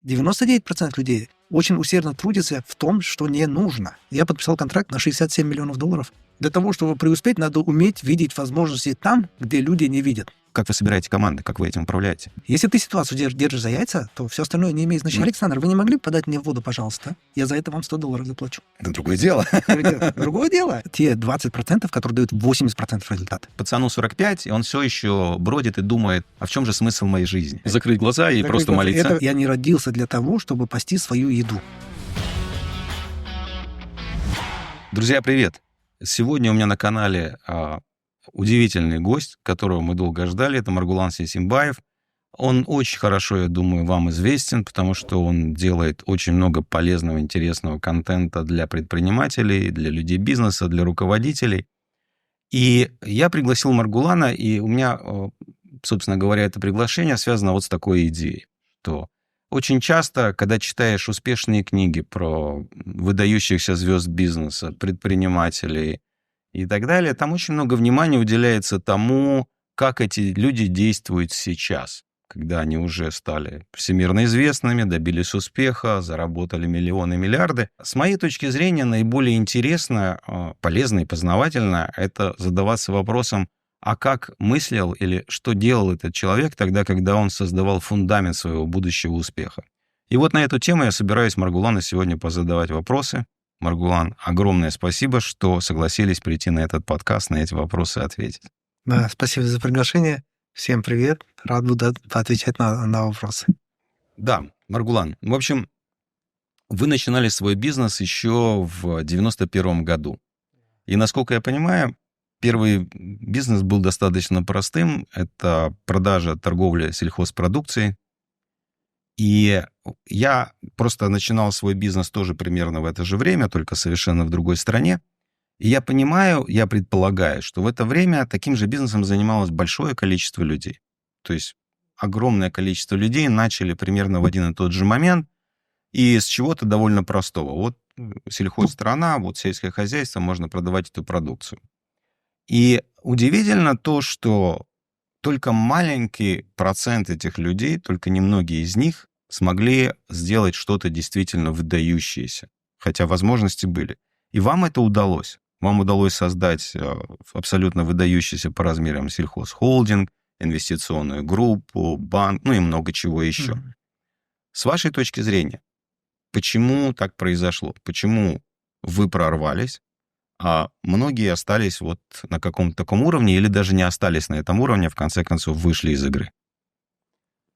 99% людей очень усердно трудятся в том, что не нужно. Я подписал контракт на 67 миллионов долларов. Для того, чтобы преуспеть, надо уметь видеть возможности там, где люди не видят. Как вы собираете команды, как вы этим управляете? Если ты ситуацию держишь за яйца, то все остальное не имеет значения. Александр, вы не могли подать мне воду, пожалуйста? Я за это вам $100 заплачу. Это другое дело. Другое дело. Те 20%, которые дают 80% результата. Пацану 45, и он все еще бродит и думает, а в чем же смысл моей жизни? Закрыть глаза и просто молиться. Я не родился для того, чтобы пасти свою еду. Друзья, привет! Сегодня у меня на канале удивительный гость, которого мы долго ждали. Это Маргулан Сейсимбаев. Он очень хорошо, я думаю, вам известен, потому что он делает очень много полезного, интересного контента для предпринимателей, для людей бизнеса, для руководителей. И я пригласил Маргулана, и у меня, собственно говоря, это приглашение связано вот с такой идеей, что очень часто, когда читаешь успешные книги про выдающихся звезд бизнеса, предпринимателей и так далее, там очень много внимания уделяется тому, как эти люди действуют сейчас, когда они уже стали всемирно известными, добились успеха, заработали миллионы, миллиарды. С моей точки зрения, наиболее интересно, полезно и познавательно это задаваться вопросом, а как мыслил или что делал этот человек тогда, когда он создавал фундамент своего будущего успеха. И вот на эту тему я собираюсь Маргулану сегодня позадавать вопросы. Маргулан, огромное спасибо, что согласились прийти на этот подкаст, на эти вопросы ответить. Да, спасибо за приглашение. Всем привет. Рад буду отвечать на вопросы. Да, Маргулан, в общем, вы начинали свой бизнес еще в 91 году. И, насколько я понимаю, первый бизнес был достаточно простым. Это продажа, торговля сельхозпродукцией. И я просто начинал свой бизнес тоже примерно в это же время, только совершенно в другой стране. И я понимаю, я предполагаю, что в это время таким же бизнесом занималось большое количество людей. То есть огромное количество людей начали примерно в один и тот же момент и с чего-то довольно простого. Вот сельхозстрана, вот сельское хозяйство, можно продавать эту продукцию. И удивительно то, что только маленький процент этих людей, только немногие из них смогли сделать что-то действительно выдающееся, хотя возможности были. И вам это удалось. Вам удалось создать абсолютно выдающийся по размерам сельхозхолдинг, инвестиционную группу, банк, ну и много чего еще. С вашей точки зрения, почему так произошло? Почему вы прорвались, а многие остались вот на каком-то таком уровне или даже не остались на этом уровне, а в конце концов вышли из игры?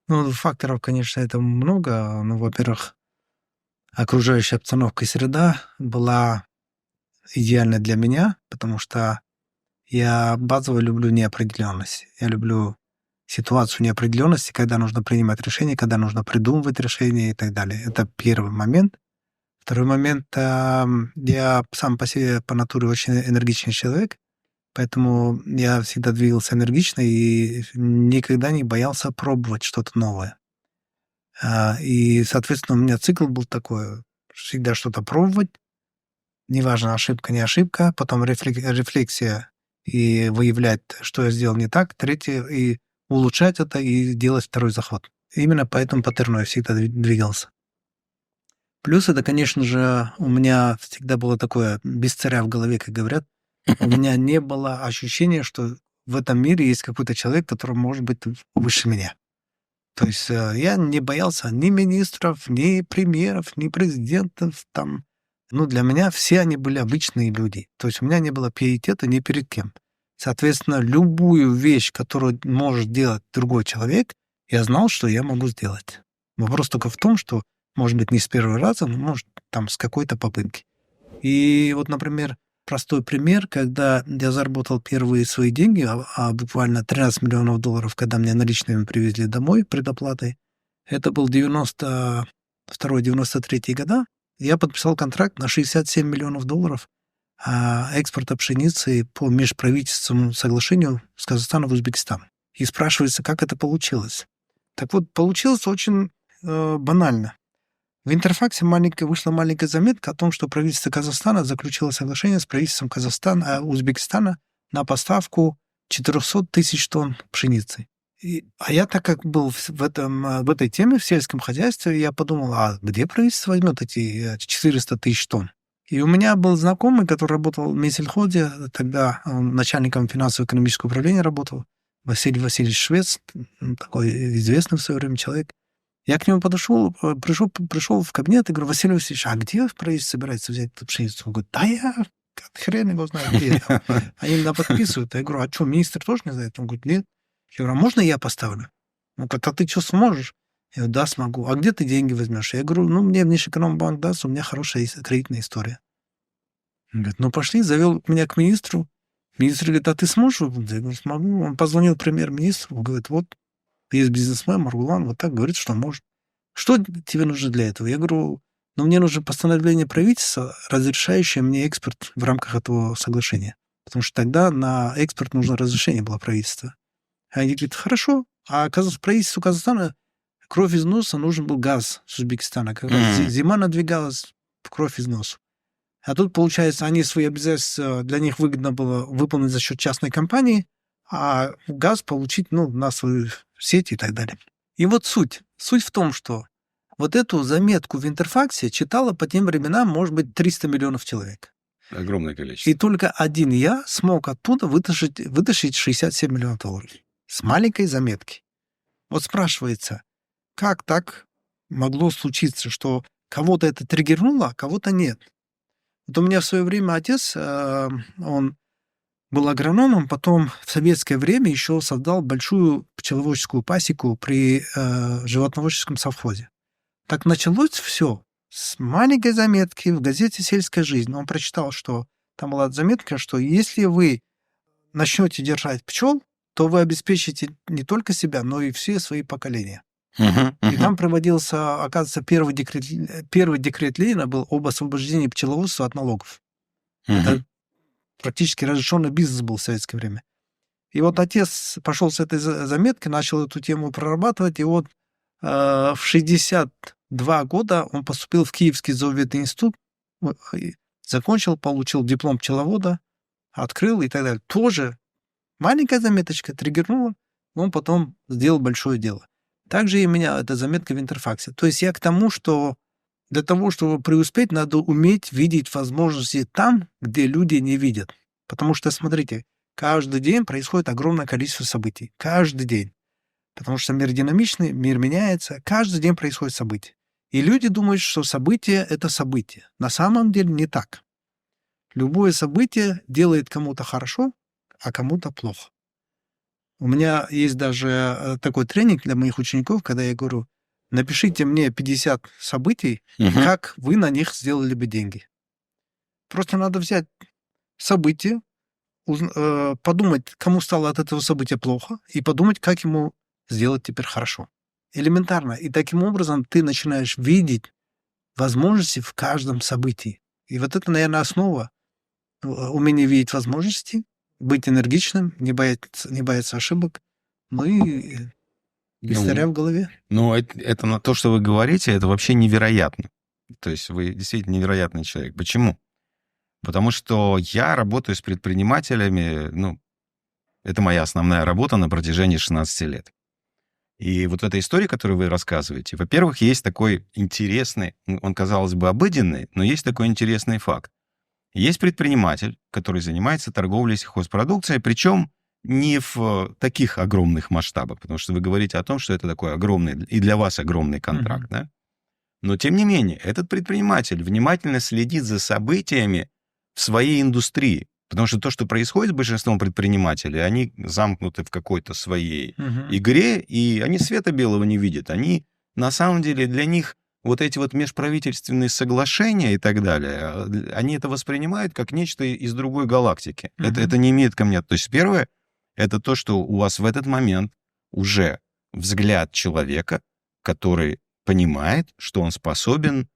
Ну, факторов, конечно, это много. Ну, во-первых, окружающая обстановка и среда была идеальна для меня, потому что я базово люблю неопределенность. Я люблю ситуацию неопределенности, когда нужно принимать решения, когда нужно придумывать решения и так далее. Это первый момент. Второй момент, я сам по себе по натуре очень энергичный человек, поэтому я всегда двигался энергично и никогда не боялся пробовать что-то новое. И, соответственно, у меня цикл был такой, всегда что-то пробовать, неважно, ошибка, не ошибка, потом рефлексия и выявлять, что я сделал не так, третье, и улучшать это, и делать второй заход. Именно по этому паттерну я всегда двигался. Плюс это, конечно же, у меня всегда было такое без царя в голове, как говорят. У меня не было ощущения, что в этом мире есть какой-то человек, который может быть выше меня. То есть я не боялся ни министров, ни премьеров, ни президентов. Там. Ну, для меня все они были обычные люди. То есть у меня не было пиетета ни перед кем. Соответственно, любую вещь, которую может делать другой человек, я знал, что я могу сделать. Вопрос только в том, что может быть, не с первого раза, но, может, там, с какой-то попытки. И вот, например, простой пример, когда я заработал первые свои деньги, буквально $13 миллионов, когда мне наличными привезли домой предоплатой, это был 92-93 года, я подписал контракт на $67 миллионов экспорта пшеницы по межправительственному соглашению с Казахстана в Узбекистан. И спрашивается, как это получилось. Так вот, получилось очень банально. В Интерфаксе вышла маленькая заметка о том, что правительство Казахстана заключило соглашение с правительством Узбекистана на поставку 400 тысяч тонн пшеницы. А я так как был в этой теме, в сельском хозяйстве, я подумал, а где правительство возьмет эти 400 тысяч тонн? И у меня был знакомый, который работал в Минсельхозе, тогда он начальником финансово-экономического управления работал, Василий Васильевич Швец, такой известный в свое время человек. Я к нему пришел в кабинет и говорю, Василий Васильевич, а где правительство собирается взять эту пшеницу? Он говорит, да я хрен его знает, где это. Они меня подписывают. Я говорю, а что, министр тоже не знает? Он говорит, нет. Я говорю, а можно я поставлю? Он говорит, а ты что, сможешь? Я говорю, да, смогу. А где ты деньги возьмешь? Я говорю, ну, мне Внешэкономбанк даст, у меня хорошая кредитная история. Он говорит, ну, пошли, завел меня к министру. Министр говорит, а ты сможешь? Я говорю, смогу. Он позвонил премьер-министру, говорит, вот, есть бизнесмен Маргулан, вот так говорит, что может. Что тебе нужно для этого? Я говорю, ну, мне нужно постановление правительства, разрешающее мне экспорт в рамках этого соглашения. Потому что тогда на экспорт нужно разрешение было правительства. А они говорят, хорошо. А оказывается, правительству Казахстана кровь из носа нужен был газ с Узбекистана. Как раз зима надвигалась, кровь из носа. А тут, получается, они свои обязательства, для них выгодно было выполнить за счет частной компании, а газ получить, ну, на свою сеть и так далее. И вот суть. Суть в том, что вот эту заметку в Интерфаксе читало по тем временам, может быть, 300 миллионов человек. Огромное количество. И только один я смог оттуда вытащить 67 миллионов долларов. С маленькой заметки. Вот спрашивается, как так могло случиться, что кого-то это триггернуло, а кого-то нет? Вот у меня в свое время отец, он был агрономом, потом в советское время еще создал большую пчеловодческую пасеку при животноводческом совхозе. Так началось все с маленькой заметки в газете «Сельская жизнь». Он прочитал, что там была заметка, что если вы начнете держать пчел, то вы обеспечите не только себя, но и все свои поколения. И там проводился, оказывается, первый декрет Ленина был об освобождении пчеловодства от налогов. Это практически разрешенный бизнес был в советское время. И вот отец пошел с этой заметкой, начал эту тему прорабатывать, и вот в 62 года он поступил в Киевский зооветный институт, закончил, получил диплом пчеловода, открыл и так далее. Тоже маленькая заметочка триггернула, он потом сделал большое дело. Также и у меня эта заметка в Интерфаксе. То есть я к тому, что для того, чтобы преуспеть, надо уметь видеть возможности там, где люди не видят. Потому что, смотрите, каждый день происходит огромное количество событий. Каждый день. Потому что мир динамичный, мир меняется. Каждый день происходит событие. И люди думают, что событие — это событие. На самом деле не так. Любое событие делает кому-то хорошо, а кому-то плохо. У меня есть даже такой тренинг для моих учеников, когда я говорю, напишите мне 50 событий, как вы на них сделали бы деньги. Просто надо взять событие, подумать, кому стало от этого события плохо, и подумать, как ему сделать теперь хорошо. Элементарно. И таким образом ты начинаешь видеть возможности в каждом событии. И вот это, наверное, основа умения видеть возможности, быть энергичным, не бояться ошибок, ну и без царя в голове. Ну, это на то, что вы говорите, это вообще невероятно. То есть вы действительно невероятный человек. Почему? Потому что я работаю с предпринимателями, ну, это моя основная работа на протяжении 16 лет. И вот эта история, которую вы рассказываете, во-первых, есть такой интересный, он, казалось бы, обыденный, но есть такой интересный факт. Есть предприниматель, который занимается торговлей сельхозпродукцией, причем не в таких огромных масштабах, потому что вы говорите о том, что это такой огромный, и для вас огромный контракт, да? Но, тем не менее, этот предприниматель внимательно следит за событиями в своей индустрии, потому что то, что происходит с большинством предпринимателей, они замкнуты в какой-то своей игре, и они света белого не видят. Они, на самом деле, для них вот эти вот межправительственные соглашения и так далее, они это воспринимают как нечто из другой галактики. Это не имеет ко мне... То есть первое, это то, что у вас в этот момент уже взгляд человека, который понимает, что он способен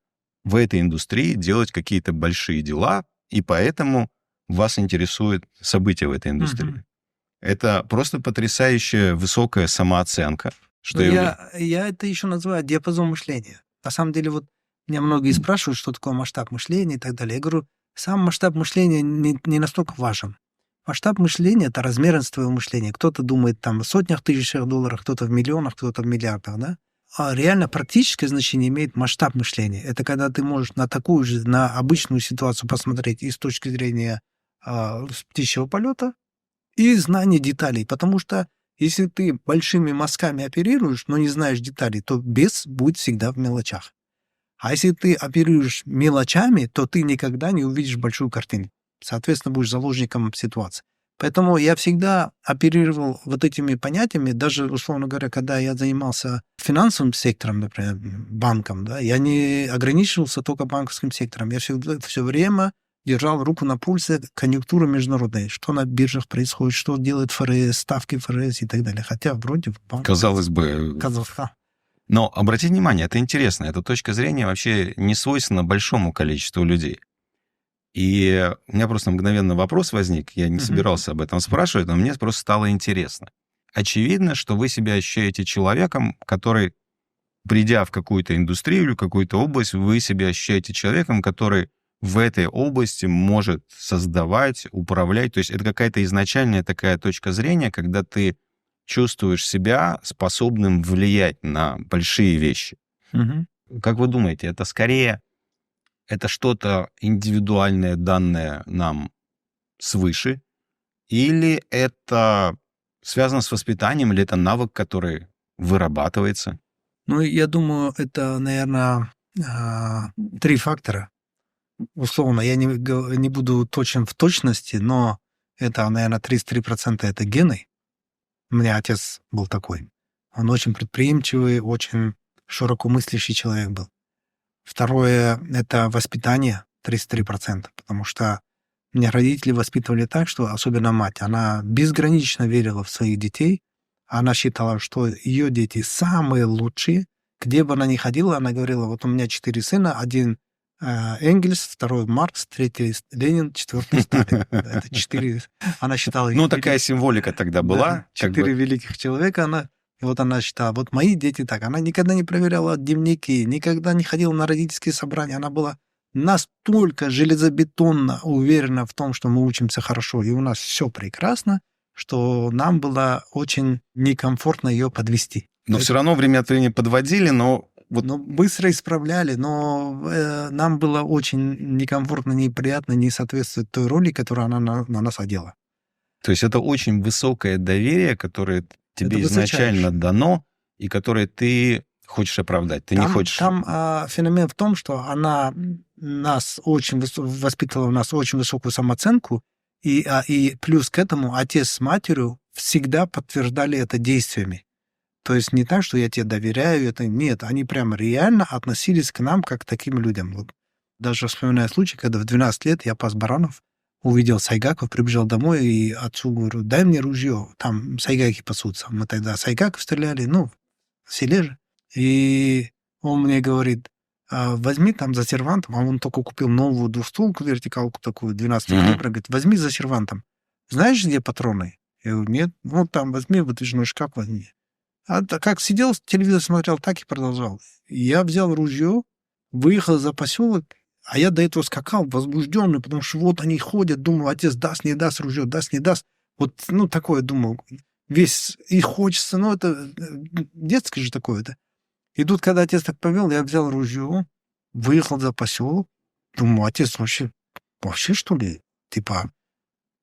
в этой индустрии делать какие-то большие дела, и поэтому вас интересуют события в этой индустрии. Это просто потрясающая высокая самооценка. Что я это еще называю диапазон мышления. На самом деле, вот меня многие спрашивают, что такое масштаб мышления и так далее. Я говорю, сам масштаб мышления не настолько важен. Масштаб мышления – это размерность твоего мышления. Кто-то думает там в сотнях тысячах долларов, кто-то в миллионах, кто-то в миллиардах, да? А реально практическое значение имеет масштаб мышления. Это когда ты можешь на такую же, на обычную ситуацию посмотреть и с точки зрения птичьего полета, и знания деталей. Потому что если ты большими мазками оперируешь, но не знаешь деталей, то бес будет всегда в мелочах. А если ты оперируешь мелочами, то ты никогда не увидишь большую картину. Соответственно, будешь заложником ситуации. Поэтому я всегда оперировал вот этими понятиями, даже, условно говоря, когда я занимался финансовым сектором, например, банком, да, я не ограничивался только банковским сектором. Я все время держал руку на пульсе конъюнктуры международной, что на биржах происходит, что делает ФРС, ставки ФРС и так далее. Хотя вроде в банке... Казалось бы... Но обратите внимание, это интересно, эта точка зрения вообще не свойственна большому количеству людей. И у меня просто мгновенно вопрос возник, я не собирался об этом спрашивать, но мне просто стало интересно. Очевидно, что вы себя ощущаете человеком, который, придя в какую-то индустрию или какую-то область, вы себя ощущаете человеком, который в этой области может создавать, управлять. То есть это какая-то изначальная такая точка зрения, когда ты чувствуешь себя способным влиять на большие вещи. Как вы думаете, это скорее... Это что-то индивидуальное, данное нам свыше, или это связано с воспитанием, или это навык, который вырабатывается? Ну, я думаю, это, наверное, 3 фактора. Условно, я не буду точен в точности, но это, наверное, 33% это гены. У меня отец был такой. Он очень предприимчивый, очень широко мыслящий человек был. Второе – это воспитание, 33%, потому что меня родители воспитывали так, что, особенно мать, она безгранично верила в своих детей. Она считала, что ее дети самые лучшие. Где бы она ни ходила, она говорила, вот у меня 4 сына, один Энгельс, второй Маркс, третий Ленин, четвертый Сталин. Это 4. Она считала... Ну, такая символика тогда была. 4 великих человека, и вот она считала, вот мои дети так. Она никогда не проверяла дневники, никогда не ходила на родительские собрания. Она была настолько железобетонно уверена в том, что мы учимся хорошо, и у нас все прекрасно, что нам было очень некомфортно ее подвести. Но все равно время от времени подводили, но... Но быстро исправляли, но нам было очень некомфортно, неприятно, не соответствует той роли, которую она на нас одела. То есть это очень высокое доверие, которое тебе изначально дано, и которое ты хочешь оправдать. Ты не хочешь... Там феномен в том, что она нас очень воспитывала в нас очень высокую самооценку, и плюс к этому отец с матерью всегда подтверждали это действиями. То есть не так, что я тебе доверяю, это нет. Они прямо реально относились к нам как к таким людям. Вот. Даже вспоминаю случай, когда в 12 лет я пас баранов, увидел сайгаков, прибежал домой и отцу говорю, дай мне ружье, там сайгаки пасутся. Мы тогда сайгаков стреляли, в селе же. И он мне говорит, возьми там за сервантом, а он только купил новую двухстволку, вертикалку такую, 12 калибра, говорит, возьми за сервантом. Знаешь, где патроны? Я говорю, нет, там возьми выдвижной шкаф, возьми. А как сидел, телевизор смотрел, так и продолжал. Я взял ружье, выехал за поселок, а я до этого скакал возбужденный, потому что вот они ходят, думаю, отец даст, не даст ружье, даст, не даст. Вот, такое, думаю, весь и хочется, это детское же такое-то. И тут, когда отец так повел, я взял ружье, выехал за поселок, думаю, отец вообще что ли? Типа,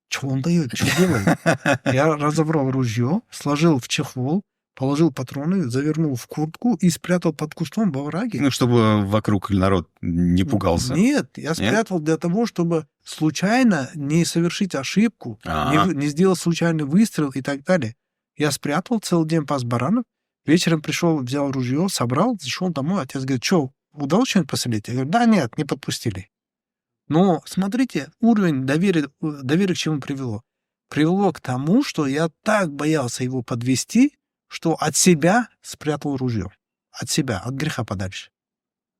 что он дает, что делает? Я разобрал ружье, сложил в чехол, положил патроны, завернул в куртку и спрятал под кустом во враге. Чтобы вокруг народ не пугался. Нет, я спрятал для того, чтобы случайно не совершить ошибку, не сделать случайный выстрел и так далее. Я спрятал, целый день пас баранов, вечером пришел, взял ружье, собрал, зашел домой. Отец говорит, что, удалось что-нибудь пострелять? Я говорю, да нет, не подпустили. Но смотрите, уровень доверия к чему привело? Привело к тому, что я так боялся его подвести, что от себя спрятал ружье. От себя, от греха подальше.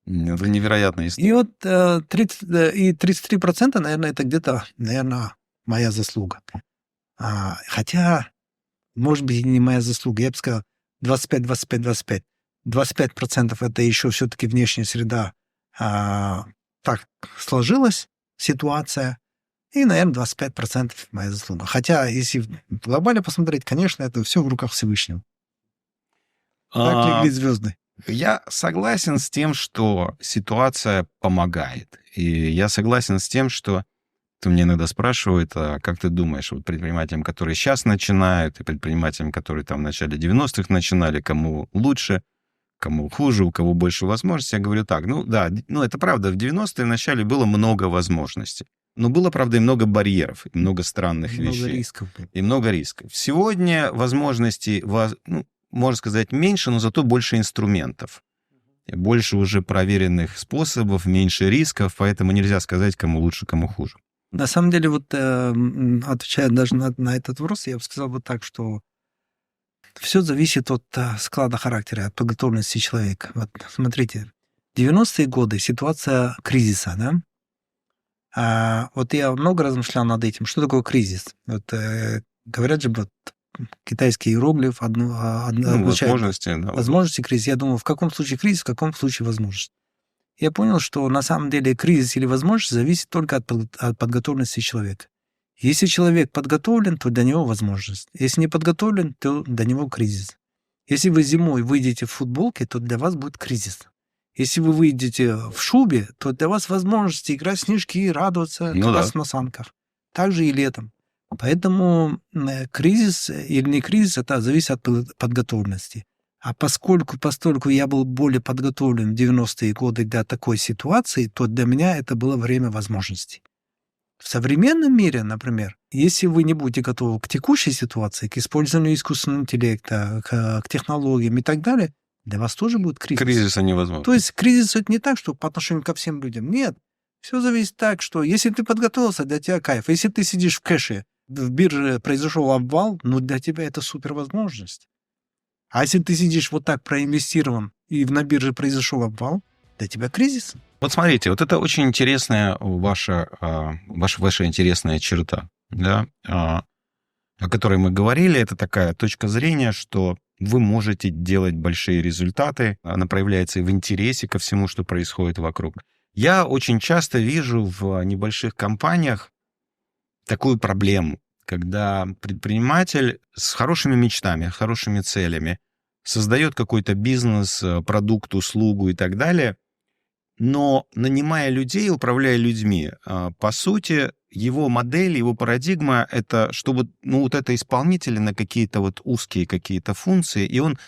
Это невероятная история. И вот 33%, наверное, это где-то, моя заслуга. Хотя, может быть, и не моя заслуга. Я бы сказал 25%. 25% это еще все-таки внешняя среда. Так сложилась ситуация. И, наверное, 25% моя заслуга. Хотя, если глобально посмотреть, конечно, это все в руках Всевышнего. Так легли звезды. Я согласен с тем, что ситуация помогает. И я согласен с тем, что мне иногда спрашивают, а как ты думаешь, вот предпринимателям, которые сейчас начинают, и предпринимателям, которые там в начале 90-х начинали, кому лучше, кому хуже, у кого больше возможностей, я говорю так, ну да, ну это правда, в 90-е в начале было много возможностей. Но было, правда, и много барьеров, и много странных Много вещей. рисков. И много рисков. Сегодня возможностей, можно сказать, меньше, но зато больше инструментов. Больше уже проверенных способов, меньше рисков, поэтому нельзя сказать, кому лучше, кому хуже. На самом деле, вот отвечая даже на этот вопрос, я бы сказал вот так, что все зависит от склада характера, от подготовленности человека. Вот смотрите, 90-е годы ситуация кризиса, да? Вот я много размышлял над этим. Что такое кризис? Вот говорят же, вот китайский иероглиф возможности, да. Возможности, кризис. Я думаю, в каком случае кризис, в каком случае возможность. Я понял, что на самом деле кризис или возможность зависит только от подготовленности человека. Если человек подготовлен, то для него возможность. Если не подготовлен, то для него кризис. Если вы зимой выйдете в футболке, то для вас будет кризис. Если вы выйдете в шубе, то для вас возможность играть в снежки и радоваться, кататься на санках. Так же и летом. Поэтому кризис или не кризис, это зависит от подготовленности. А постольку я был более подготовлен в 90-е годы для такой ситуации, то для меня это было время возможностей. В современном мире, например, если вы не будете готовы к текущей ситуации, к использованию искусственного интеллекта, к технологиям и так далее, для вас тоже будет кризис. Кризиса невозможно. То есть кризис это не так, что по отношению ко всем людям. Нет. Все зависит так, что если ты подготовился, для тебя кайф. Если ты сидишь в кэше, в бирже произошел обвал, ну для тебя это супервозможность. А если ты сидишь вот так проинвестирован, и на бирже произошел обвал, для тебя кризис. Вот смотрите, вот это очень интересная ваша интересная черта, да, о которой мы говорили. Это такая точка зрения, что вы можете делать большие результаты, она проявляется и в интересе ко всему, что происходит вокруг. Я очень часто вижу в небольших компаниях такую проблему, когда предприниматель с хорошими мечтами, хорошими целями создает какой-то бизнес, продукт, услугу и так далее, но нанимая людей, управляя людьми, по сути, его модель, его парадигма — это чтобы, вот это исполнители на какие-то вот узкие какие-то функции, и он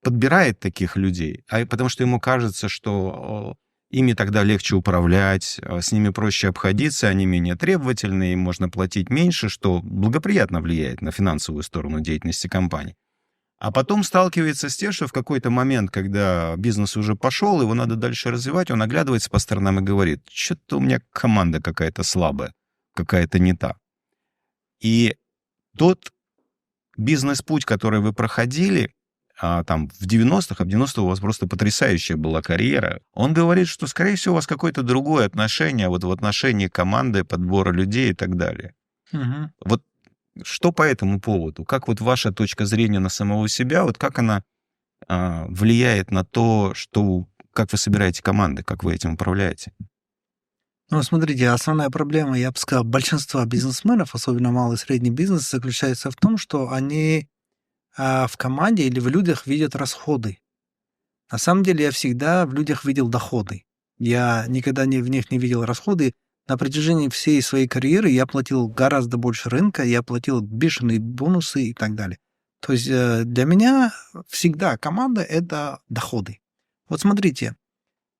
подбирает таких людей, потому что ему кажется, что ими тогда легче управлять, с ними проще обходиться, они менее требовательные, им можно платить меньше, что благоприятно влияет на финансовую сторону деятельности компании. А потом сталкивается с тем, что в какой-то момент, когда бизнес уже пошел, его надо дальше развивать, он оглядывается по сторонам и говорит, что-то у меня команда какая-то слабая, какая-то не та. И тот бизнес-путь, который вы проходили, там в 90-х, а в 90-х у вас просто потрясающая была карьера, он говорит, что, скорее всего, у вас какое-то другое отношение вот в отношении команды, подбора людей и так далее. Угу. Вот что по этому поводу? Как вот ваша точка зрения на самого себя, вот как она влияет на то, как вы собираете команды, как вы этим управляете? Ну, смотрите, основная проблема, я бы сказал, большинства бизнесменов, особенно малый и средний бизнес, заключается в том, что они в команде или в людях видят расходы. На самом деле я всегда в людях видел доходы. Я никогда в них не видел расходы. На протяжении всей своей карьеры я платил гораздо больше рынка, я платил бешеные бонусы и так далее. То есть для меня всегда команда — это доходы. Вот смотрите,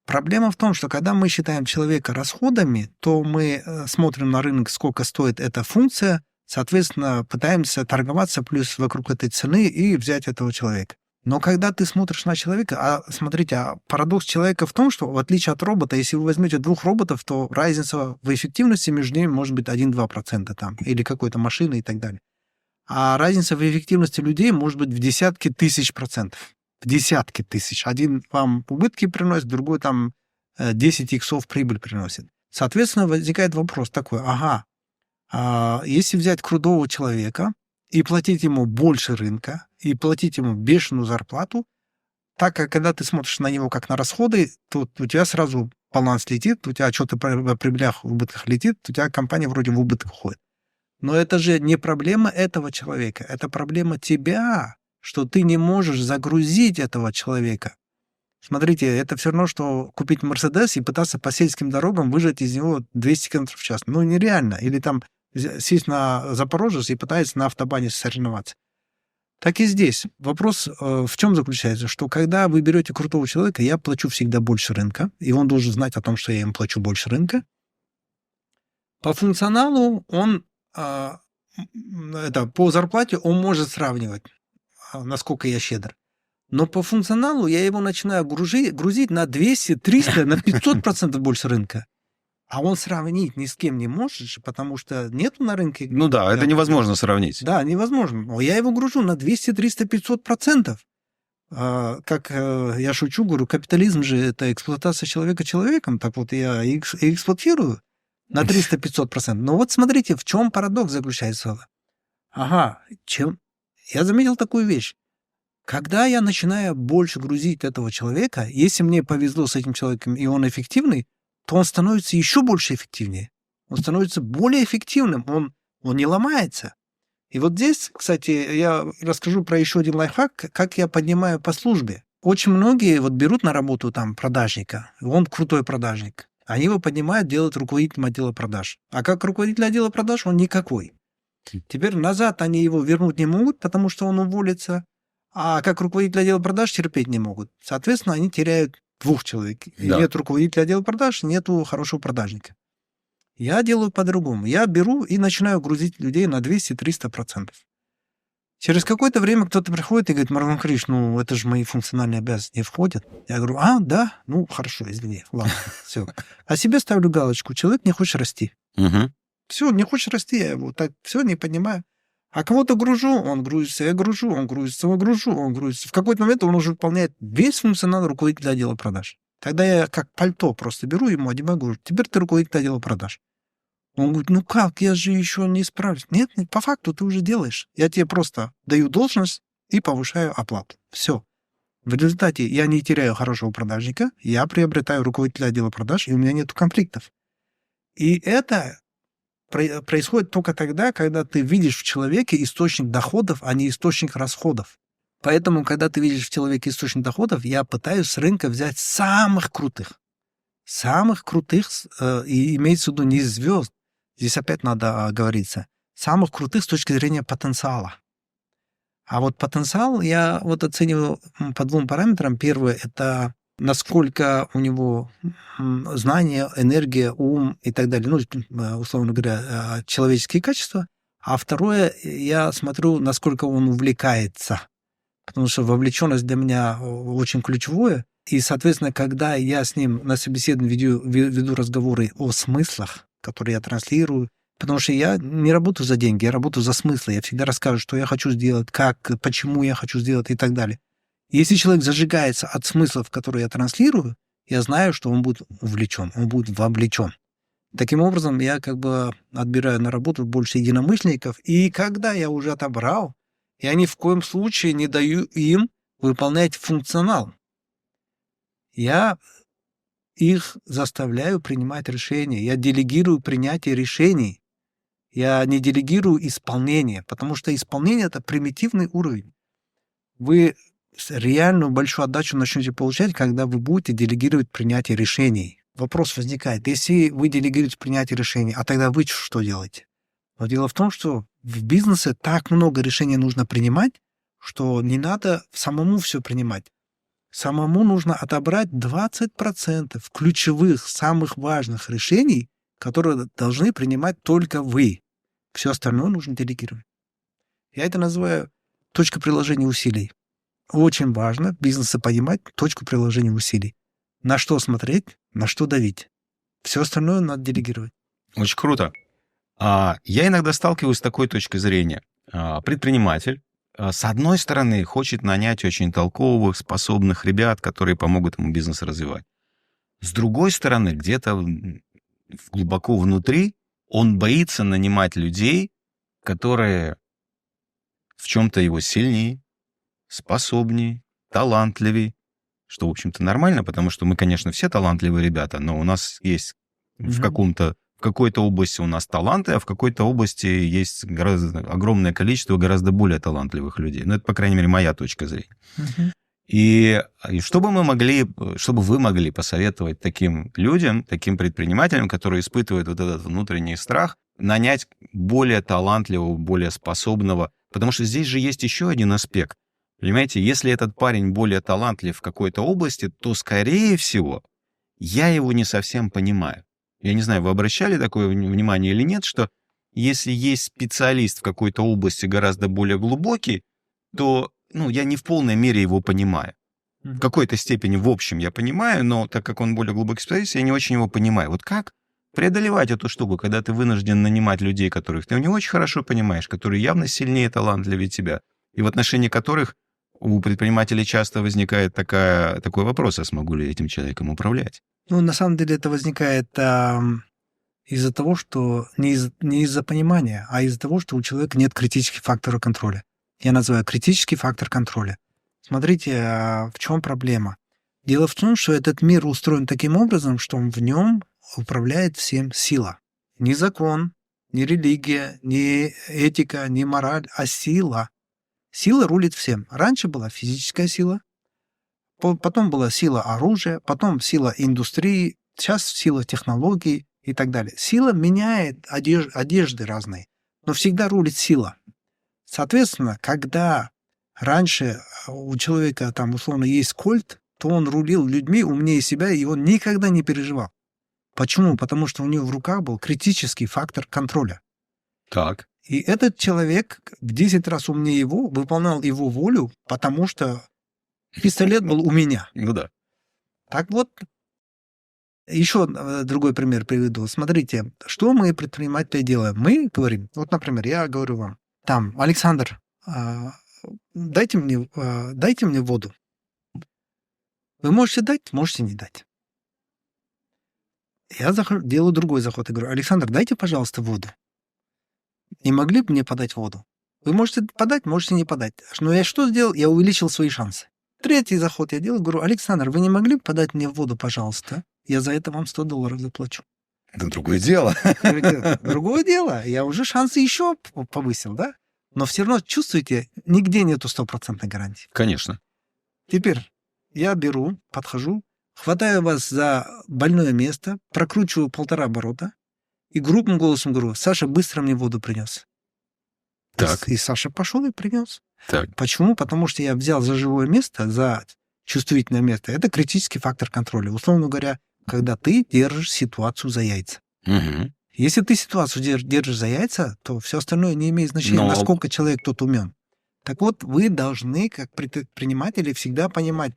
проблема в том, что когда мы считаем человека расходами, то мы смотрим на рынок, сколько стоит эта функция, соответственно, пытаемся торговаться плюс вокруг этой цены и взять этого человека. Но когда ты смотришь на человека, смотрите, парадокс человека в том, что в отличие от робота, если вы возьмете двух роботов, то разница в эффективности между ними может быть 1-2% там, или какой-то машины и так далее. А разница в эффективности людей может быть в десятки тысяч процентов. В десятки тысяч. Один вам убытки приносит, другой там 10 иксов прибыль приносит. Соответственно, возникает вопрос такой, если взять крутого человека и платить ему больше рынка, и платить ему бешеную зарплату, так как когда ты смотришь на него как на расходы, то у тебя сразу баланс летит, у тебя что-то при прибылях, в убытках летит, у тебя компания вроде в убыток уходит. Но это же не проблема этого человека, это проблема тебя, что ты не можешь загрузить этого человека. Смотрите, это все равно, что купить Мерседес и пытаться по сельским дорогам выжать из него 200 км в час. Ну, нереально. Или там сесть на Запорожец и пытаться на автобане соревноваться. Так и здесь. Вопрос в чем заключается? Что когда вы берете крутого человека, я плачу всегда больше рынка, и он должен знать о том, что я ему плачу больше рынка. По функционалу он, по зарплате он может сравнивать, насколько я щедр. Но по функционалу я его начинаю грузить на 200, 300, на 500% больше рынка. А он сравнить ни с кем не может, потому что нету на рынке... Ну да, это невозможно сравнить. Да, невозможно. Но я его гружу на 200, 300, 500%. Как я шучу, говорю, капитализм же это эксплуатация человека человеком. Так вот я и эксплуатирую на 300-500%. Но вот смотрите, в чем парадокс заключается. Я заметил такую вещь. Когда я начинаю больше грузить этого человека, если мне повезло с этим человеком, и он эффективный, то он становится еще больше эффективнее. Он становится более эффективным, он не ломается. И вот здесь, кстати, я расскажу про еще один лайфхак, как я поднимаю по службе. Очень многие вот берут на работу там продажника, он крутой продажник. Они его поднимают, делают руководителем отдела продаж. А как руководитель отдела продаж он никакой. Теперь назад они его вернуть не могут, потому что он уволится. А как руководитель отдела продаж терпеть не могут. Соответственно, они теряют 2 человек. И нет руководителя отдела продаж, нету хорошего продажника. Я делаю по-другому. Я беру и начинаю грузить людей на 200-300%. Через какое-то время кто-то приходит и говорит: Маргулан Каримович, ну это же мои функциональные обязанности не входят. Я говорю: да? Ну, хорошо, извини. Ладно, все. А себе ставлю галочку: человек не хочет расти. Все, не хочет расти, я его так все не поднимаю. А кого-то гружу, он грузится, я гружу, он грузится, он гружу, он грузится. В какой-то момент он уже выполняет весь функционал руководителя отдела продаж. Тогда я как пальто просто беру ему, одеваю, говорю: теперь ты руководитель отдела продаж. Он говорит: ну как, я же еще не справлюсь. Нет, по факту ты уже делаешь. Я тебе просто даю должность и повышаю оплату. Все. В результате я не теряю хорошего продажника, я приобретаю руководителя отдела продаж, и у меня нет конфликтов. И это происходит только тогда, когда ты видишь в человеке источник доходов, а не источник расходов. Поэтому, когда ты видишь в человеке источник доходов, я пытаюсь с рынка взять самых крутых. Самых крутых, и имеется в виду не звезд, здесь опять надо оговориться, самых крутых с точки зрения потенциала. А вот потенциал я вот оцениваю по 2 параметрам. Первое — это насколько у него знания, энергия, ум и так далее, ну, условно говоря, человеческие качества. А второе, я смотрю, насколько он увлекается, потому что вовлеченность для меня очень ключевое. И, соответственно, когда я с ним на собеседовании веду разговоры о смыслах, которые я транслирую, потому что я не работаю за деньги, я работаю за смыслы. Я всегда расскажу, что я хочу сделать, как, почему я хочу сделать и так далее. Если человек зажигается от смыслов, которые я транслирую, я знаю, что он будет увлечен, он будет вовлечен. Таким образом, я как бы отбираю на работу больше единомышленников, и когда я уже отобрал, я ни в коем случае не даю им выполнять функционал. Я их заставляю принимать решения, я делегирую принятие решений, я не делегирую исполнение, потому что исполнение — это примитивный уровень. Вы реальную большую отдачу начнете получать, когда вы будете делегировать принятие решений. Вопрос возникает: если вы делегируете принятие решений, а тогда вы что делаете? Но дело в том, что в бизнесе так много решений нужно принимать, что не надо самому все принимать. Самому нужно отобрать 20% ключевых, самых важных решений, которые должны принимать только вы. Все остальное нужно делегировать. Я это называю точка приложения усилий. Очень важно в бизнесе понимать точку приложения усилий. На что смотреть, на что давить. Все остальное надо делегировать. Очень круто. Я иногда сталкиваюсь с такой точкой зрения. Предприниматель, с одной стороны, хочет нанять очень толковых, способных ребят, которые помогут ему бизнес развивать. С другой стороны, где-то глубоко внутри он боится нанимать людей, которые в чем-то его сильнее, способнее, талантливее, что, в общем-то, нормально, потому что мы, конечно, все талантливые ребята, но у нас есть в какой-то области у нас таланты, а в какой-то области есть огромное количество гораздо более талантливых людей. Ну, это, по крайней мере, моя точка зрения. И что бы вы могли посоветовать таким людям, таким предпринимателям, которые испытывают вот этот внутренний страх, нанять более талантливого, более способного? Потому что здесь же есть еще один аспект. Понимаете, если этот парень более талантлив в какой-то области, то, скорее всего, я его не совсем понимаю. Я не знаю, вы обращали такое внимание или нет, что если есть специалист в какой-то области гораздо более глубокий, то я не в полной мере его понимаю. В какой-то степени, в общем, я понимаю, но так как он более глубокий специалист, я не очень его понимаю. Вот как преодолевать эту штуку, когда ты вынужден нанимать людей, которых ты не очень хорошо понимаешь, которые явно сильнее, талантливее тебя, и в отношении которых у предпринимателей часто возникает такой вопрос, а смогу ли этим человеком управлять? На самом деле это возникает из-за того, что не из-за понимания, а из-за того, что у человека нет критических факторов контроля. Я называю критический фактор контроля. Смотрите, в чем проблема. Дело в том, что этот мир устроен таким образом, что в нем управляет всем сила. Не закон, не религия, не этика, не мораль, а сила. Сила рулит всем. Раньше была физическая сила, потом была сила оружия, потом сила индустрии, сейчас сила технологий и так далее. Сила меняет одежды разные, но всегда рулит сила. Соответственно, когда раньше у человека там условно есть кольт, то он рулил людьми умнее себя, и он никогда не переживал. Почему? Потому что у него в руках был критический фактор контроля. Так. И этот человек в 10 раз умнее его выполнял его волю, потому что пистолет был у меня. Ну да. Так вот, еще другой пример приведу. Смотрите, что мы, предприниматели, делаем? Мы говорим, вот, например, я говорю вам, Александр, дайте мне воду. Вы можете дать, можете не дать. Я делаю другой заход и говорю, Александр, дайте, пожалуйста, воду. Не могли бы мне подать воду? Вы можете подать, можете не подать. Но я что сделал? Я увеличил свои шансы. Третий заход я делаю, говорю, Александр, вы не могли бы подать мне воду, пожалуйста? Я за это вам $100 заплачу. Это другое дело. Другое дело. Я уже шансы еще повысил, да? Но все равно, чувствуете, нигде нету 100% гарантии. Конечно. Теперь я беру, подхожу, хватаю вас за больное место, прокручиваю 1,5 оборота и грубым голосом говорю, Саша, быстро мне воду принес. Так. И Саша пошел и принес. Так. Почему? Потому что я взял за живое место, за чувствительное место. Это критический фактор контроля. Условно говоря, когда ты держишь ситуацию за яйца. Угу. Если ты ситуацию держишь за яйца, то все остальное не имеет значения, насколько человек тут умен. Так вот, вы должны, как предприниматели, всегда понимать,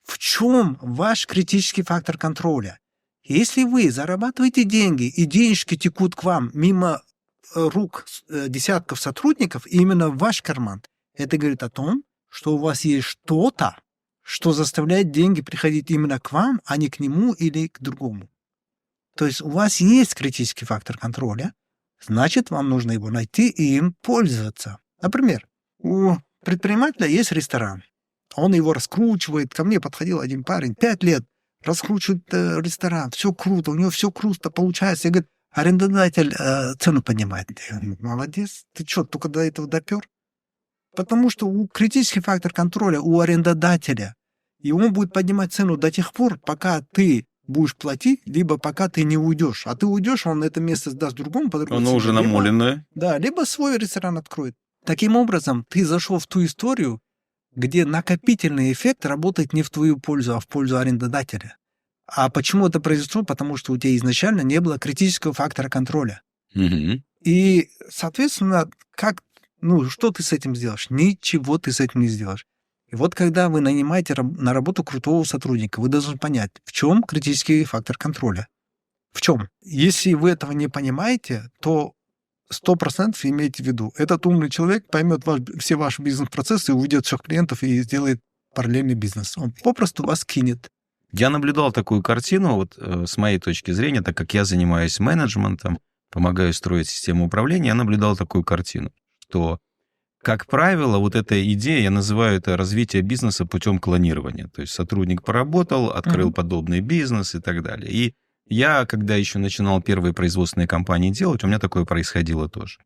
в чем ваш критический фактор контроля. Если вы зарабатываете деньги, и денежки текут к вам мимо рук десятков сотрудников, именно в ваш карман, это говорит о том, что у вас есть что-то, что заставляет деньги приходить именно к вам, а не к нему или к другому. То есть у вас есть критический фактор контроля, значит, вам нужно его найти и им пользоваться. Например, у предпринимателя есть ресторан. Он его раскручивает. Ко мне подходил один парень, 5 лет, раскручивает ресторан. Все круто, у него все круто получается. Я говорю, арендодатель цену поднимает. Я говорю, молодец, ты что, только до этого допер? Потому что критический фактор контроля у арендодателя, и он будет поднимать цену до тех пор, пока ты будешь платить, либо пока ты не уйдешь. А ты уйдешь, он это место сдаст другому. Оно уже намоленное. Да, либо свой ресторан откроет. Таким образом, ты зашел в ту историю, где накопительный эффект работает не в твою пользу, а в пользу арендодателя. А почему это произошло? Потому что у тебя изначально не было критического фактора контроля. Угу. И, соответственно, что ты с этим сделаешь? Ничего ты с этим не сделаешь. И вот когда вы нанимаете на работу крутого сотрудника, вы должны понять, в чем критический фактор контроля. В чем? Если вы этого не понимаете, то 100% имейте в виду, этот умный человек поймет все ваши бизнес-процессы, уведет всех клиентов и сделает параллельный бизнес. Он попросту вас кинет. Я наблюдал такую картину, вот с моей точки зрения, так как я занимаюсь менеджментом, помогаю строить систему управления, я наблюдал такую картину, что как правило, вот эта идея, я называю это развитие бизнеса путем клонирования. То есть сотрудник поработал, открыл подобный бизнес и так далее. И я, когда еще начинал первые производственные компании делать, у меня такое происходило тоже.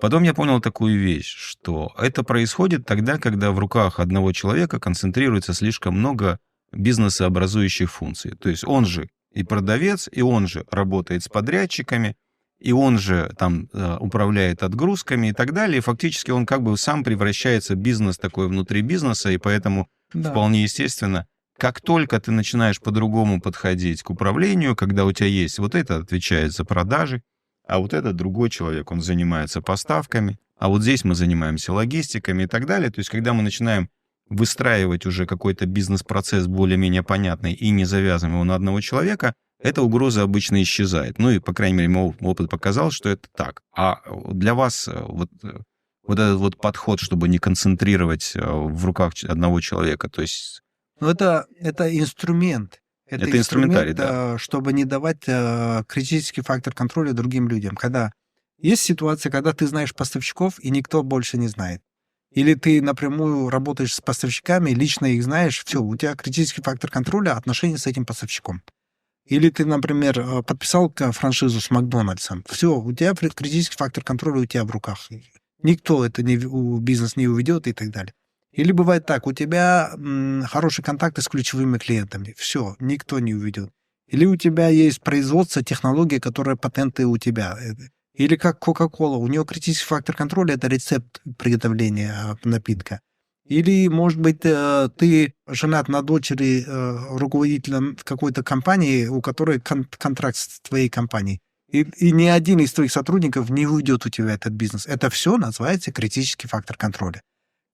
Потом я понял такую вещь, что это происходит тогда, когда в руках одного человека концентрируется слишком много бизнесообразующих функций. То есть он же и продавец, и он же работает с подрядчиками, и он же там управляет отгрузками и так далее. И фактически он как бы сам превращается в бизнес такой внутри бизнеса, и поэтому вполне естественно, как только ты начинаешь по-другому подходить к управлению, когда у тебя есть вот это отвечает за продажи, а вот этот другой человек, он занимается поставками, а вот здесь мы занимаемся логистиками и так далее. То есть когда мы начинаем выстраивать уже какой-то бизнес-процесс более-менее понятный и не завязываем его на одного человека, эта угроза обычно исчезает. Ну и, по крайней мере, мой опыт показал, что это так. А для вас вот этот вот подход, чтобы не концентрировать в руках одного человека, то есть... Ну, это инструмент. Это инструментарий, да. Чтобы не давать критический фактор контроля другим людям. Когда есть ситуация, когда ты знаешь поставщиков, и никто больше не знает. Или ты напрямую работаешь с поставщиками, лично их знаешь, все, у тебя критический фактор контроля, отношения с этим поставщиком. Или ты, например, подписал франшизу с Макдональдсом, все, у тебя критический фактор контроля у тебя в руках. Никто это бизнес не уведет и так далее. Или бывает так, у тебя хорошие контакты с ключевыми клиентами. Все, никто не уведет. Или у тебя есть производство, технологии, которые патенты у тебя. Или как Coca-Cola, у нее критический фактор контроля — это рецепт приготовления напитка. Или, может быть, ты женат на дочери руководителя какой-то компании, у которой контракт с твоей компанией. И ни один из твоих сотрудников не уйдет у тебя этот бизнес. Это все называется критический фактор контроля.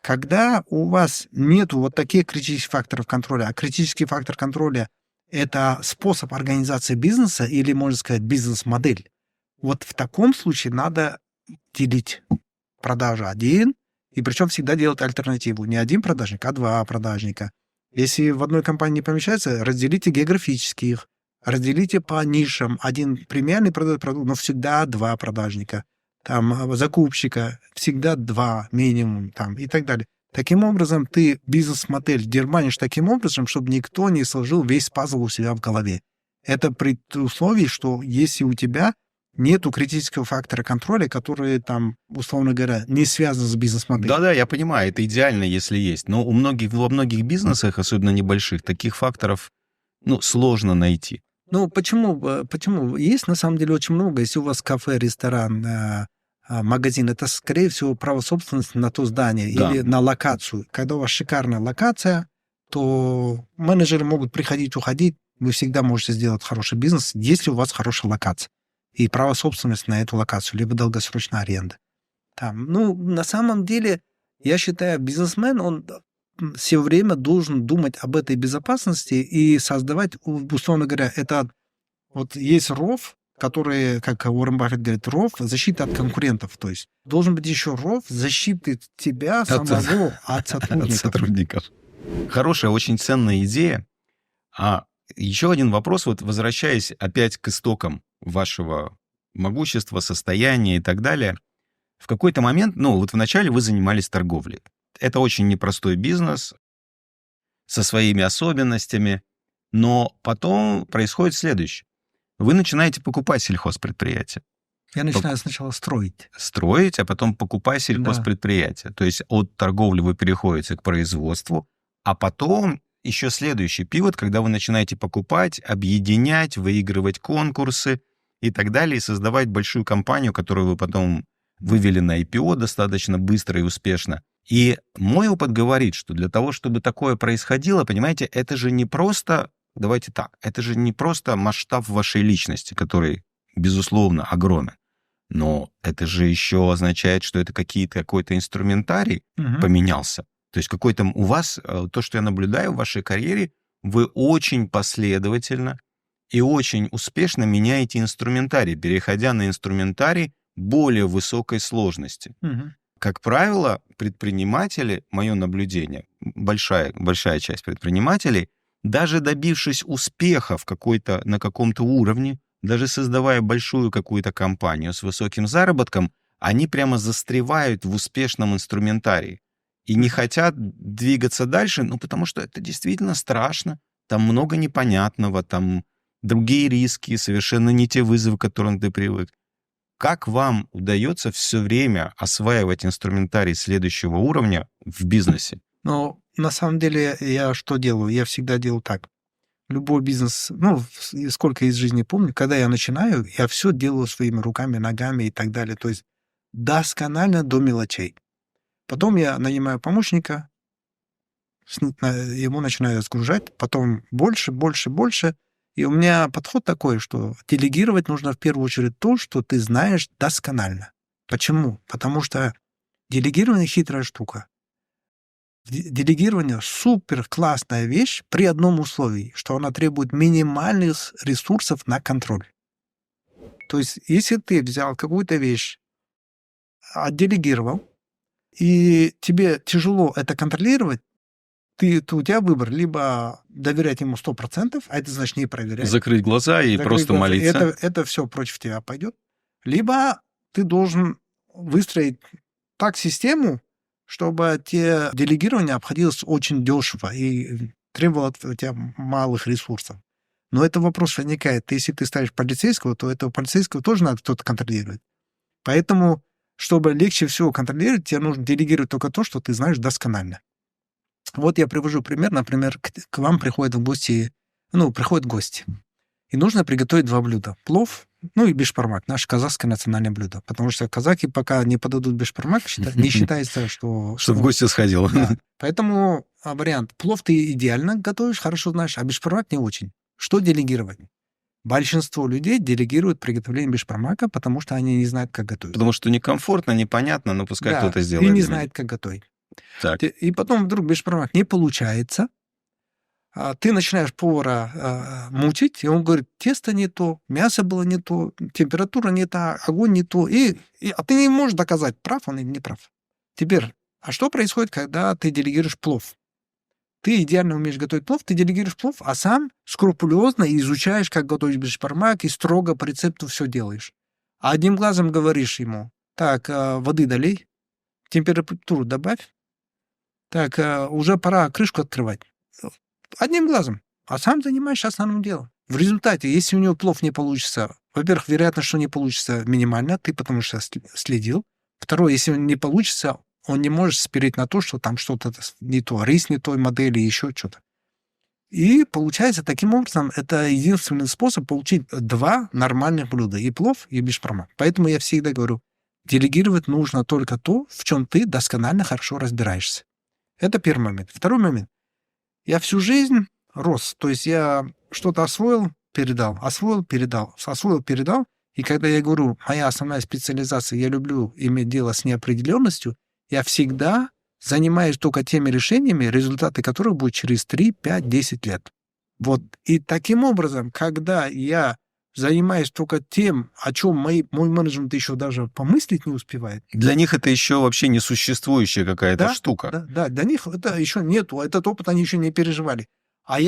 Когда у вас нет вот таких критических факторов контроля, а критический фактор контроля — это способ организации бизнеса или, можно сказать, бизнес-модель, вот в таком случае надо делить продажу один, и причем всегда делать альтернативу. Не один продажник, а два продажника. Если в одной компании не помещается, разделите географически их, разделите по нишам. Один премиальный продает продукт, но всегда два продажника. Там закупщика всегда два минимум, там, и так далее. Таким образом, ты бизнес-модель дербанишь таким образом, чтобы никто не сложил весь пазл у себя в голове. Это при условии, что если у тебя нету критического фактора контроля, который там, условно говоря, не связан с бизнес-моделью. Да-да, я понимаю, это идеально, если есть. Но во многих бизнесах, особенно небольших, таких факторов, сложно найти. Ну, почему? Есть, на самом деле, очень много. Если у вас кафе, ресторан, магазин, это, скорее всего, право собственности на то здание или на локацию. Когда у вас шикарная локация, то менеджеры могут приходить, уходить. Вы всегда можете сделать хороший бизнес, если у вас хорошая локация и право собственности на эту локацию, либо долгосрочная аренда. Там, на самом деле, я считаю, бизнесмен, он все время должен думать об этой безопасности и создавать, условно говоря, это вот есть ров, который, как Уоррен Баффет говорит, ров защиты от конкурентов. То есть должен быть еще ров защиты тебя самого от сотрудников. Хорошая, очень ценная идея. А еще один вопрос, вот возвращаясь опять к истокам вашего могущества, состояния и так далее. В какой-то момент, вот вначале вы занимались торговлей. Это очень непростой бизнес со своими особенностями, но потом происходит следующее. Вы начинаете покупать сельхозпредприятия. Я начинаю сначала строить. Строить, а потом покупать сельхозпредприятия. Да. То есть от торговли вы переходите к производству, а потом еще следующий пивот, когда вы начинаете покупать, объединять, выигрывать конкурсы и так далее, и создавать большую компанию, которую вы потом вывели на IPO достаточно быстро и успешно. И мой опыт говорит, что для того, чтобы такое происходило, понимаете, это же не просто, давайте так, это же не просто масштаб вашей личности, который, безусловно, огромен, но это же еще означает, что это какой-то инструментарий поменялся. То есть какой-то у вас, то, что я наблюдаю в вашей карьере, вы очень последовательно и очень успешно меняете инструментарий, переходя на инструментарий более высокой сложности. Как правило, предприниматели, мое наблюдение, большая часть предпринимателей, даже добившись успеха на каком-то уровне, даже создавая большую какую-то компанию с высоким заработком, они прямо застревают в успешном инструментарии и не хотят двигаться дальше, ну, потому что это действительно страшно, там много непонятного, там другие риски, совершенно не те вызовы, к которым ты привык. Как вам удается все время осваивать инструментарий следующего уровня в бизнесе? Но на самом деле я что делаю? Я всегда делаю так. Любой бизнес, сколько из жизни помню, когда я начинаю, я все делаю своими руками, ногами и так далее. То есть досконально до мелочей. Потом я нанимаю помощника, ему начинаю сгружать, потом больше. И у меня подход такой, что делегировать нужно в первую очередь то, что ты знаешь досконально. Почему? Потому что делегирование — хитрая штука. Делегирование — супер классная вещь при одном условии, что она требует минимальных ресурсов на контроль. То есть, если ты взял какую-то вещь, отделегировал, и тебе тяжело это контролировать, у тебя выбор: либо доверять ему 100%, а это значит не проверять. Закрыть глаза и просто молиться. Это все против тебя пойдет. Либо ты должен выстроить так систему, чтобы те делегирование обходилось очень дешево и требовало от тебя малых ресурсов. Но это вопрос возникает. Если ты ставишь полицейского, то этого полицейского тоже надо кто-то контролировать. Поэтому, чтобы легче всего контролировать, тебе нужно делегировать только то, что ты знаешь досконально. Вот я привожу пример. Например, к вам приходят гости, и нужно приготовить 2 блюда. Плов, и бешбармак, наше казахское национальное блюдо. Потому что казахи пока не подадут бешбармак, не считается, что... Что в гости сходил. Да. Поэтому вариант: плов ты идеально готовишь, хорошо знаешь, а бешбармак не очень. Что делегировать? Большинство людей делегируют приготовление бешбармака, потому что они не знают, как готовить. Потому что некомфортно, непонятно, но пускай кто-то сделает. И не знает, как готовить. Так. И потом вдруг бешбармак не получается, ты начинаешь повара мучить, и он говорит: тесто не то, мясо было не то, температура не та, огонь не то. А ты не можешь доказать, прав он или не прав. Теперь, а что происходит, когда ты делегируешь плов? Ты идеально умеешь готовить плов, ты делегируешь плов, а сам скрупулезно изучаешь, как готовить бешбармак, и строго по рецепту все делаешь. А одним глазом говоришь ему: так, воды долей, температуру добавь, так, уже пора крышку открывать. Одним глазом. А сам занимаешься основным делом. В результате, если у него плов не получится, во-первых, вероятность, что не получится, минимальна, ты потому что следил. Второе, если он не получится, он не может спереть на то, что там что-то не то, рис не той модели, еще что-то. И получается, таким образом, это единственный способ получить 2 нормальных блюда: и плов, и бешбармак. Поэтому я всегда говорю, делегировать нужно только то, в чем ты досконально хорошо разбираешься. Это первый момент. Второй момент. Я всю жизнь рос. То есть я что-то освоил, передал, освоил, передал, освоил, передал. И когда я говорю, моя основная специализация, я люблю иметь дело с неопределенностью, я всегда занимаюсь только теми решениями, результаты которых будут через 3, 5, 10 лет. Вот. И таким образом, когда я занимаюсь только тем, о чем мой менеджмент еще даже помыслить не успевает. Для них это еще вообще несуществующая какая-то штука. Да, для них это еще нету, этот опыт они еще не переживали. А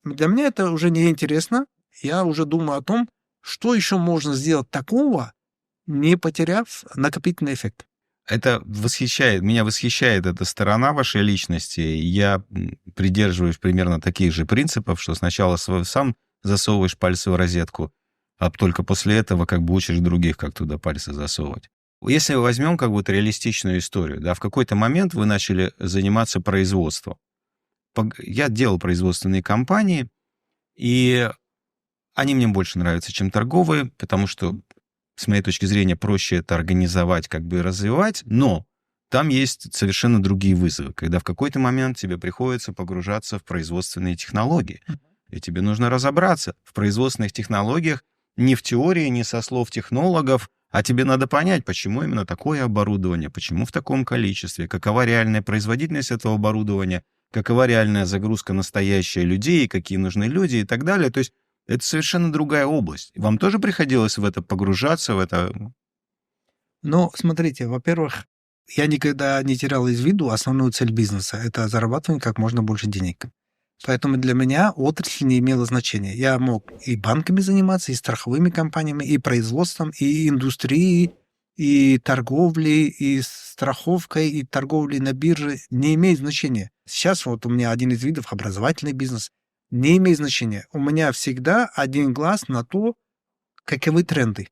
для меня это уже не интересно. Я уже думаю о том, что еще можно сделать такого, не потеряв накопительный эффект. Меня восхищает эта сторона вашей личности. Я придерживаюсь примерно таких же принципов, что сначала сам засовываешь пальцы в розетку, а только после этого учишь других, как туда пальцы засовывать. Если возьмем реалистичную историю, да, в какой-то момент вы начали заниматься производством. Я делал производственные компании, и они мне больше нравятся, чем торговые, потому что, с моей точки зрения, проще это организовать, и развивать, но там есть совершенно другие вызовы, когда в какой-то момент тебе приходится погружаться в производственные технологии, и тебе нужно разобраться в производственных технологиях не в теории, не со слов технологов, а тебе надо понять, почему именно такое оборудование, почему в таком количестве, какова реальная производительность этого оборудования, какова реальная загрузка настоящая людей, какие нужны люди и так далее. То есть это совершенно другая область. Вам тоже приходилось в это погружаться, в это? Смотрите, во-первых, я никогда не терял из виду основную цель бизнеса — это зарабатывать как можно больше денег. Поэтому для меня отрасль не имела значения. Я мог и банками заниматься, и страховыми компаниями, и производством, и индустрией, и торговлей, и страховкой, и торговлей на бирже не имеет значения. Сейчас вот у меня один из видов образовательный бизнес. Не имеет значения. У меня всегда один глаз на то, каковы тренды.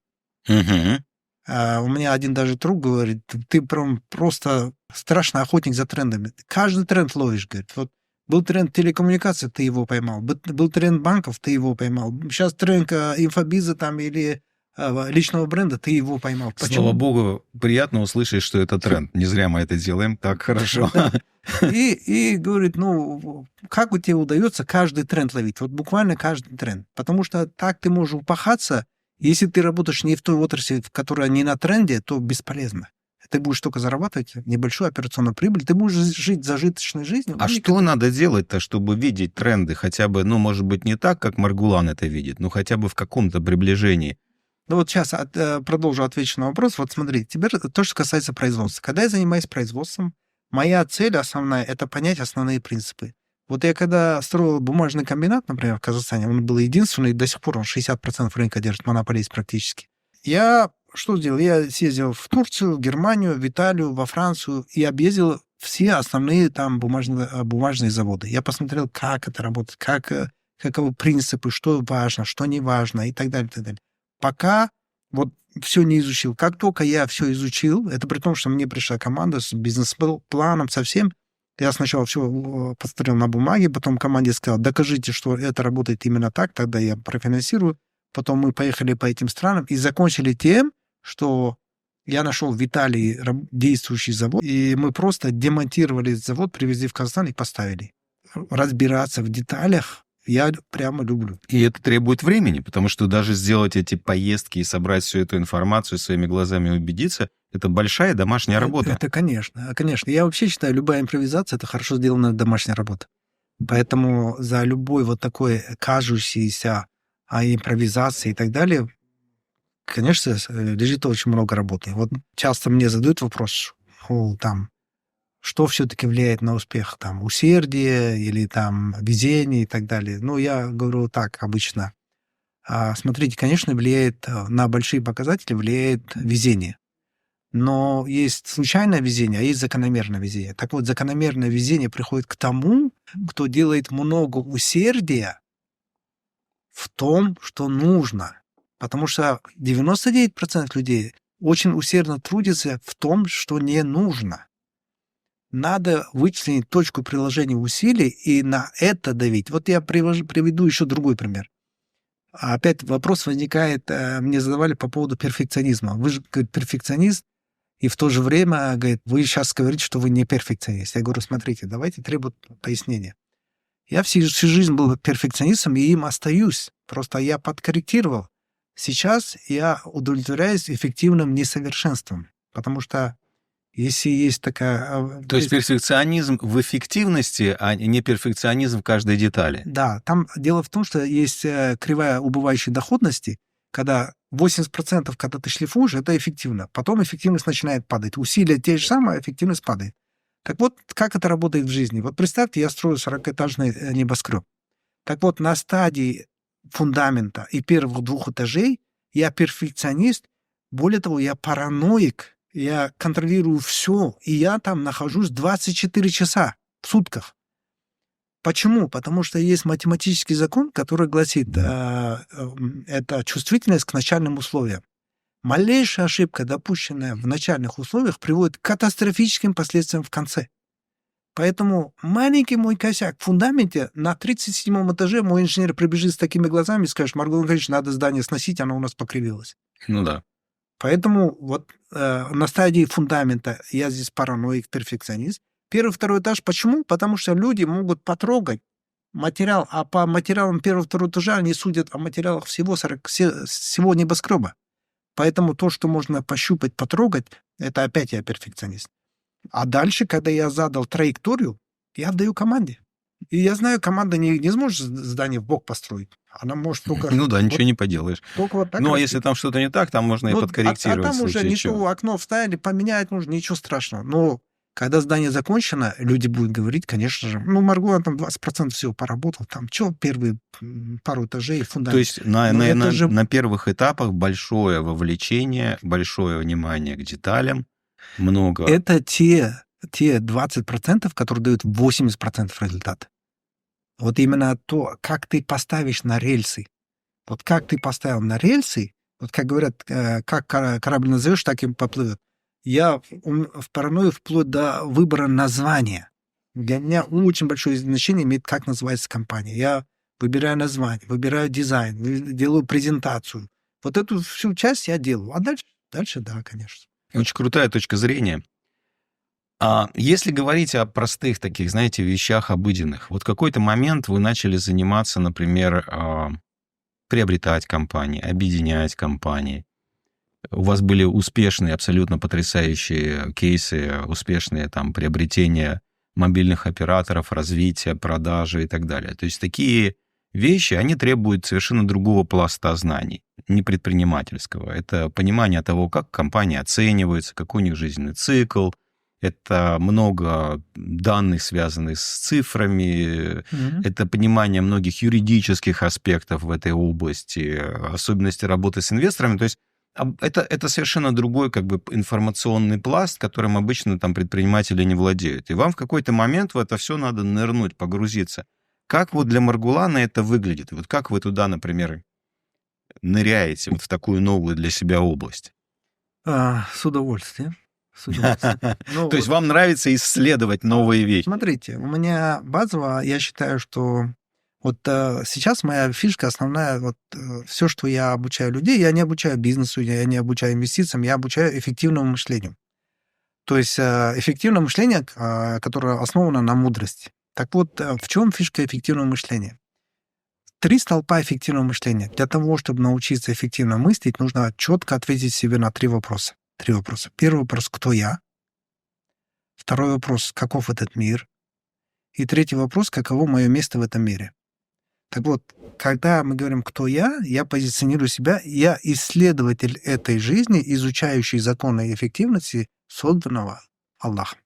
Мгм. У меня один даже друг говорит, ты прям просто страшный охотник за трендами. Каждый тренд ловишь, говорит. Вот был тренд телекоммуникаций, ты его поймал. Был тренд банков, ты его поймал. Сейчас тренд инфобиза там или личного бренда, ты его поймал. Слава Почему? богу, приятно услышать, что это тренд. Не зря мы это делаем так хорошо. Да. И говорит, ну, как у тебя удается каждый тренд ловить? Вот буквально каждый тренд. Потому что так ты можешь упахаться. Если ты работаешь не в той отрасли, в которой не на тренде, то бесполезно. Ты будешь только зарабатывать небольшую операционную прибыль, ты будешь жить зажиточной жизнью. А что надо делать-то, чтобы видеть тренды хотя бы, ну, может быть, не так, как Маргулан это видит, но хотя бы в каком-то приближении? Ну вот сейчас продолжу отвечу на вопрос. Вот смотри, теперь то, что касается производства. Когда я занимаюсь производством, моя цель основная — это понять основные принципы. Вот я когда строил бумажный комбинат, например, в Казахстане, он был единственный, до сих пор он 60% рынка держит, монополист практически. Я что сделал? Я съездил в Турцию, в Германию, в Италию, во Францию и объездил все основные там бумажные заводы. Я посмотрел, как это работает, каковы принципы, что важно, что не важно и так далее, и так далее. Пока вот все не изучил. Как только я все изучил, это при том, что мне пришла команда с бизнес-планом, со всем, я сначала все посмотрел на бумаге, потом команде сказал, докажите, что это работает именно так, тогда я профинансирую. Потом мы поехали по этим странам и закончили тем, что я нашел в Италии действующий завод, и мы просто демонтировали этот завод, привезли в Казахстан и поставили. Разбираться в деталях я прямо люблю. И это требует времени, потому что даже сделать эти поездки и собрать всю эту информацию, своими глазами убедиться, это большая домашняя работа. Это конечно. Конечно. Я вообще считаю, любая импровизация — это хорошо сделанная домашняя работа. Поэтому за любой вот такой кажущейся импровизацией и так далее, конечно, лежит очень много работы. Вот часто мне задают вопрос, там, что все-таки влияет на успех, там, усердие или там везение и так далее. Ну, я говорю так обычно. Смотрите, конечно, влияет на большие показатели, влияет везение. Но есть случайное везение, а есть закономерное везение. Так вот, закономерное везение приходит к тому, кто делает много усердия в том, что нужно. Потому что 99% людей очень усердно трудятся в том, что не нужно. Надо вычленить точку приложения усилий и на это давить. Вот я приведу еще другой пример. Опять вопрос возникает, мне задавали по поводу перфекционизма. Вы же, говорит, перфекционист, и в то же время, говорит, вы сейчас говорите, что вы не перфекционист. Я говорю, смотрите, давайте требует пояснения. Я всю жизнь был перфекционистом, и им остаюсь. Просто я подкорректировал. Сейчас я удовлетворяюсь эффективным несовершенством. Потому что если есть такая... То есть перфекционизм в эффективности, а не перфекционизм в каждой детали. Да, там дело в том, что есть кривая убывающей доходности, когда 80%, когда ты шлифуешь, это эффективно. Потом эффективность начинает падать. Усилия те же самые, а эффективность падает. Так вот, как это работает в жизни? Вот представьте, я строю 40-этажный небоскреб. Так вот, на стадии фундамента и первых 2 этажей я перфекционист, более того, я параноик, я контролирую все, и я там нахожусь 24 часа в сутках. Почему? Потому что есть математический закон, который гласит, это чувствительность к начальным условиям. Малейшая ошибка, допущенная в начальных условиях, приводит к катастрофическим последствиям в конце. Поэтому маленький мой косяк в фундаменте на 37-м этаже мой инженер прибежит с такими глазами и скажет, Маргулан Ильич, надо здание сносить, оно у нас покривилось. Ну да. Поэтому вот на стадии фундамента я здесь параноик, перфекционист. 1-2 этаж. Почему? Потому что люди могут потрогать материал, а по материалам 1-2 этажа они судят о материалах всего небоскреба. Поэтому то, что можно пощупать, потрогать, это опять я перфекционист. А дальше, когда я задал траекторию, я отдаю команде. И я знаю, команда не сможет здание в бок построить. Она может только... Ну да, ничего не поделаешь. Только вот так. Ну, а если там что-то не так, там можно и подкорректировать. А там уже не то окно вставили, поменять нужно, ничего страшного. Но Когда здание закончено, люди будут говорить, конечно же, Маргулан там 20% всего поработал, там что, первые пару этажей, фундамент. То есть на первых этапах большое вовлечение, большое внимание к деталям, много... Это те 20%, которые дают 80% результата. Вот именно то, как ты поставишь на рельсы. Вот как ты поставил на рельсы, вот как говорят, как корабль назовешь, так и поплывет. Я в паранойю вплоть до выбора названия. Для меня очень большое значение имеет, как называется компания. Я выбираю название, выбираю дизайн, делаю презентацию. Вот эту всю часть я делаю. А дальше да, конечно. Очень крутая точка зрения. А если говорить о простых таких, знаете, вещах обыденных, вот в какой-то момент вы начали заниматься, например, приобретать компании, объединять компании. У вас были успешные, абсолютно потрясающие кейсы, успешные там приобретения мобильных операторов, развития, продажи и так далее. То есть такие вещи, они требуют совершенно другого пласта знаний, не предпринимательского. Это понимание того, как компании оцениваются, какой у них жизненный цикл. Это много данных, связанных с цифрами. Это понимание многих юридических аспектов в этой области, особенности работы с инвесторами. То есть это совершенно другой как бы информационный пласт, которым обычно там предприниматели не владеют. И вам в какой-то момент в это все надо нырнуть, погрузиться. Как вот для Маргулана это выглядит? Вот как вы туда, например, ныряете вот в такую новую для себя область? С удовольствием. То есть вам нравится исследовать новые вещи? Смотрите, у меня базово, я считаю, что вот сейчас моя фишка основная, вот все, что я обучаю людей, я не обучаю бизнесу, я не обучаю инвестициям, я обучаю эффективному мышлению. То есть эффективное мышление, которое основано на мудрости. Так вот, в чем фишка эффективного мышления? 3 столпа эффективного мышления. Для того, чтобы научиться эффективно мыслить, нужно четко ответить себе на 3 вопроса. 3 вопроса. Первый вопрос — кто я? Второй вопрос — каков этот мир? И третий вопрос — каково мое место в этом мире? Так вот, когда мы говорим «кто я», я позиционирую себя, я исследователь этой жизни, изучающий законы эффективности, созданного Аллахом,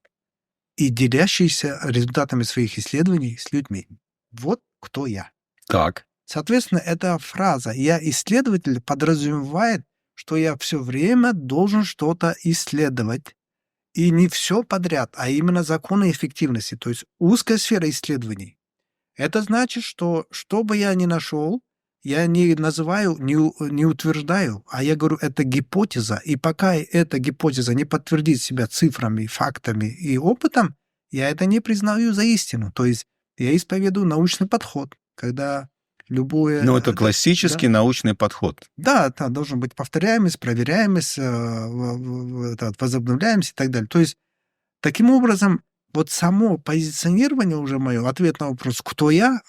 и делящийся результатами своих исследований с людьми. Вот кто я. Так. Соответственно, эта фраза «я исследователь» подразумевает, что я все время должен что-то исследовать. И не все подряд, а именно законы эффективности, то есть узкая сфера исследований. Это значит, что бы я ни нашел, я не называю, не утверждаю, а я говорю, это гипотеза. И пока эта гипотеза не подтвердит себя цифрами, фактами и опытом, я это не признаю за истину. То есть я исповедую научный подход, когда любое... Ну, это классический научный подход. Да, должен быть повторяемость, проверяемость, возобновляемость и так далее. То есть, таким образом, вот само позиционирование уже мое, ответ на вопрос «кто я?»,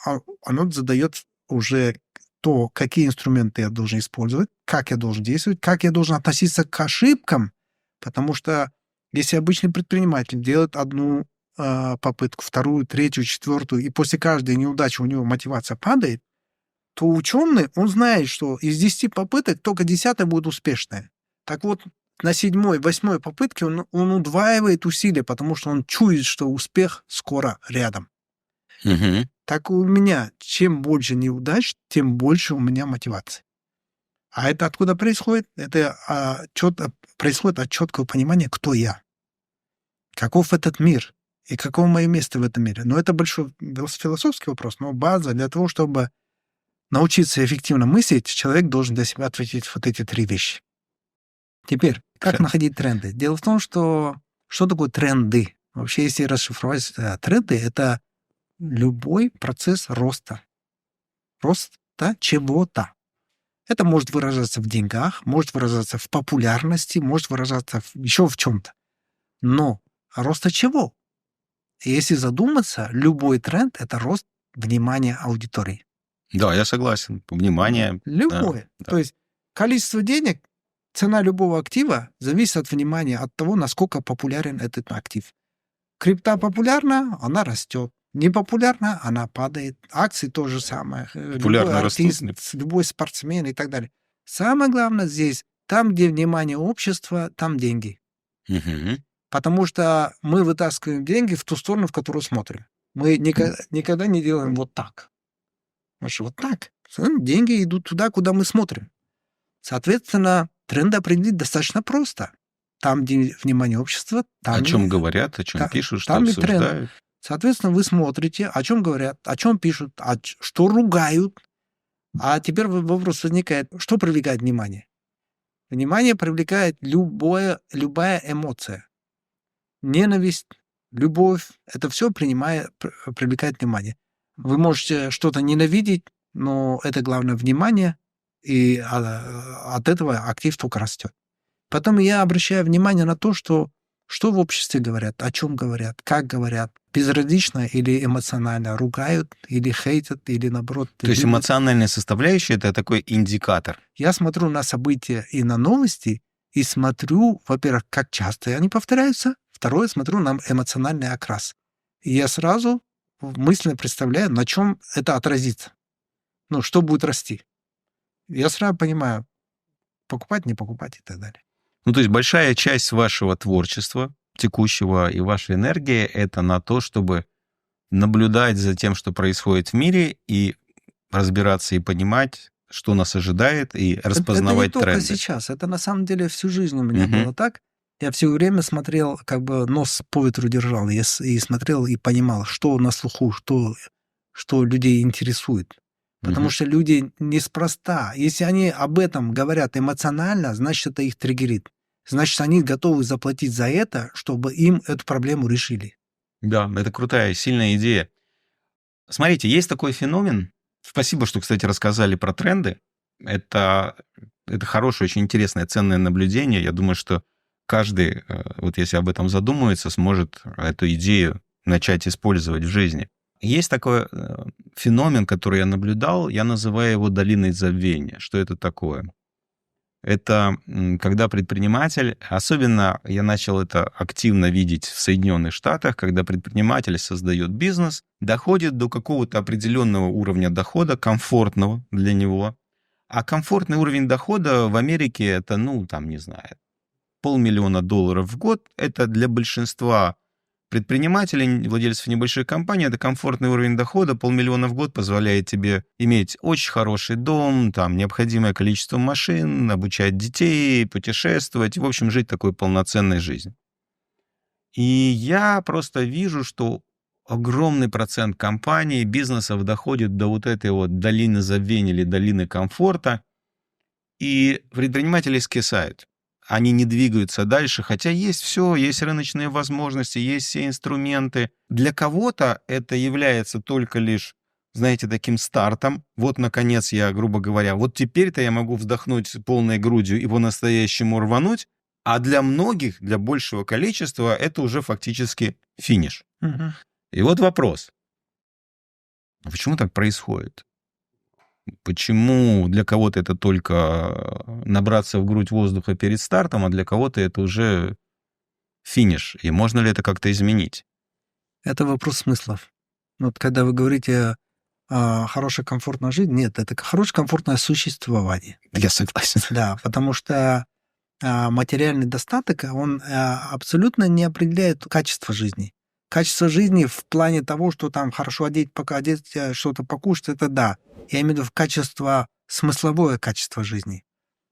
оно задает уже то, какие инструменты я должен использовать, как я должен действовать, как я должен относиться к ошибкам, потому что если обычный предприниматель делает одну попытку, вторую, третью, четвертую, и после каждой неудачи у него мотивация падает, то ученый, он знает, что из 10 попыток только 10 будет успешная. Так вот, на 7-й, 8-й попытке он удваивает усилия, потому что он чует, что успех скоро рядом. Угу. Так у меня, чем больше неудач, тем больше у меня мотивации. А это откуда происходит? Это происходит от четкого понимания, кто я, каков этот мир и каково мое место в этом мире. Но это большой философский вопрос, но база для того, чтобы научиться эффективно мыслить, человек должен для себя ответить вот эти 3 вещи. Теперь, как находить тренды? Дело в том, что такое тренды? Вообще, если расшифровать тренды, это любой процесс роста. Роста чего-то. Это может выражаться в деньгах, может выражаться в популярности, может выражаться еще в чем-то. Но роста чего? Если задуматься, любой тренд — это рост внимания аудитории. Да, я согласен. Внимание. Любое. Да. То есть количество денег, цена любого актива зависит от внимания, от того, насколько популярен этот актив. Крипта популярна, она растет. Не популярна, она падает. Акции то же самое. Популярно любой артист, растут. любой спортсмен и так далее. Самое главное здесь, там, где внимание общества, там деньги. Угу. Потому что мы вытаскиваем деньги в ту сторону, в которую смотрим. Мы никогда не делаем вот так. Потому что вот так. Деньги идут туда, куда мы смотрим. Соответственно, тренд определить достаточно просто. Там, где внимание общества, там... О чем говорят, о чем пишут, что там и обсуждают. тренд. Соответственно, вы смотрите, о чем говорят, о чем пишут, что ругают. А теперь вопрос возникает, что привлекает внимание? Внимание привлекает любая эмоция. Ненависть, любовь, это все привлекает внимание. Вы можете что-то ненавидеть, но это главное внимание, и от этого актив только растет. Потом я обращаю внимание на то, что в обществе говорят, о чем говорят, как говорят, безразлично или эмоционально, ругают или хейтят, или наоборот... То есть эмоциональная составляющая — это такой индикатор. Я смотрю на события и на новости, и смотрю, во-первых, как часто они повторяются, второе, смотрю на эмоциональный окрас. И я сразу мысленно представляю, на чем это отразится. Что будет расти. Я сразу понимаю, покупать, не покупать и так далее. То есть большая часть вашего творчества текущего и вашей энергии — это на то, чтобы наблюдать за тем, что происходит в мире, и разбираться и понимать, что нас ожидает, и распознавать тренды. Это не только сейчас, это на самом деле всю жизнь у меня было так. Я все время смотрел, нос по ветру держал, и смотрел и понимал, что на слуху, что людей интересует. Потому что люди неспроста. Если они об этом говорят эмоционально, значит, это их триггерит. Значит, они готовы заплатить за это, чтобы им эту проблему решили. Да, это крутая, сильная идея. Смотрите, есть такой феномен. Спасибо, что, кстати, рассказали про тренды. Это хорошее, очень интересное, ценное наблюдение. Я думаю, что каждый, вот если об этом задумается, сможет эту идею начать использовать в жизни. Есть такой феномен, который я наблюдал, я называю его долиной забвения. Что это такое? Это когда предприниматель, особенно я начал это активно видеть в Соединенных Штатах, когда предприниматель создает бизнес, доходит до какого-то определенного уровня дохода, комфортного для него. А комфортный уровень дохода в Америке это, не знаю, $500 000 в год. Это для большинства предпринимателей, владельцев небольшой компании, это комфортный уровень дохода. $500 000 в год позволяет тебе иметь очень хороший дом, необходимое количество машин, обучать детей, путешествовать, в общем, жить такой полноценной жизнью. И я просто вижу, что огромный процент компаний, бизнесов доходит до вот этой вот долины забвения или долины комфорта, и предприниматели скисают. Они не двигаются дальше, хотя есть все, есть рыночные возможности, есть все инструменты. Для кого-то это является только лишь, знаете, таким стартом. Вот, наконец, я, грубо говоря, вот теперь-то я могу вдохнуть полной грудью и по-настоящему рвануть, а для многих, для большего количества, это уже фактически финиш. Угу. И вот вопрос. Почему так происходит? Почему для кого-то это только набраться в грудь воздуха перед стартом, а для кого-то это уже финиш? И можно ли это как-то изменить? Это вопрос смыслов. Вот когда вы говорите о хорошей комфортной жизни, нет, это хорошее комфортное существование. Я согласен. Да, потому что материальный достаток, он абсолютно не определяет качество жизни. Качество жизни в плане того, что там хорошо одеть, что-то покушать, это да. Я имею в виду качество, смысловое качество жизни.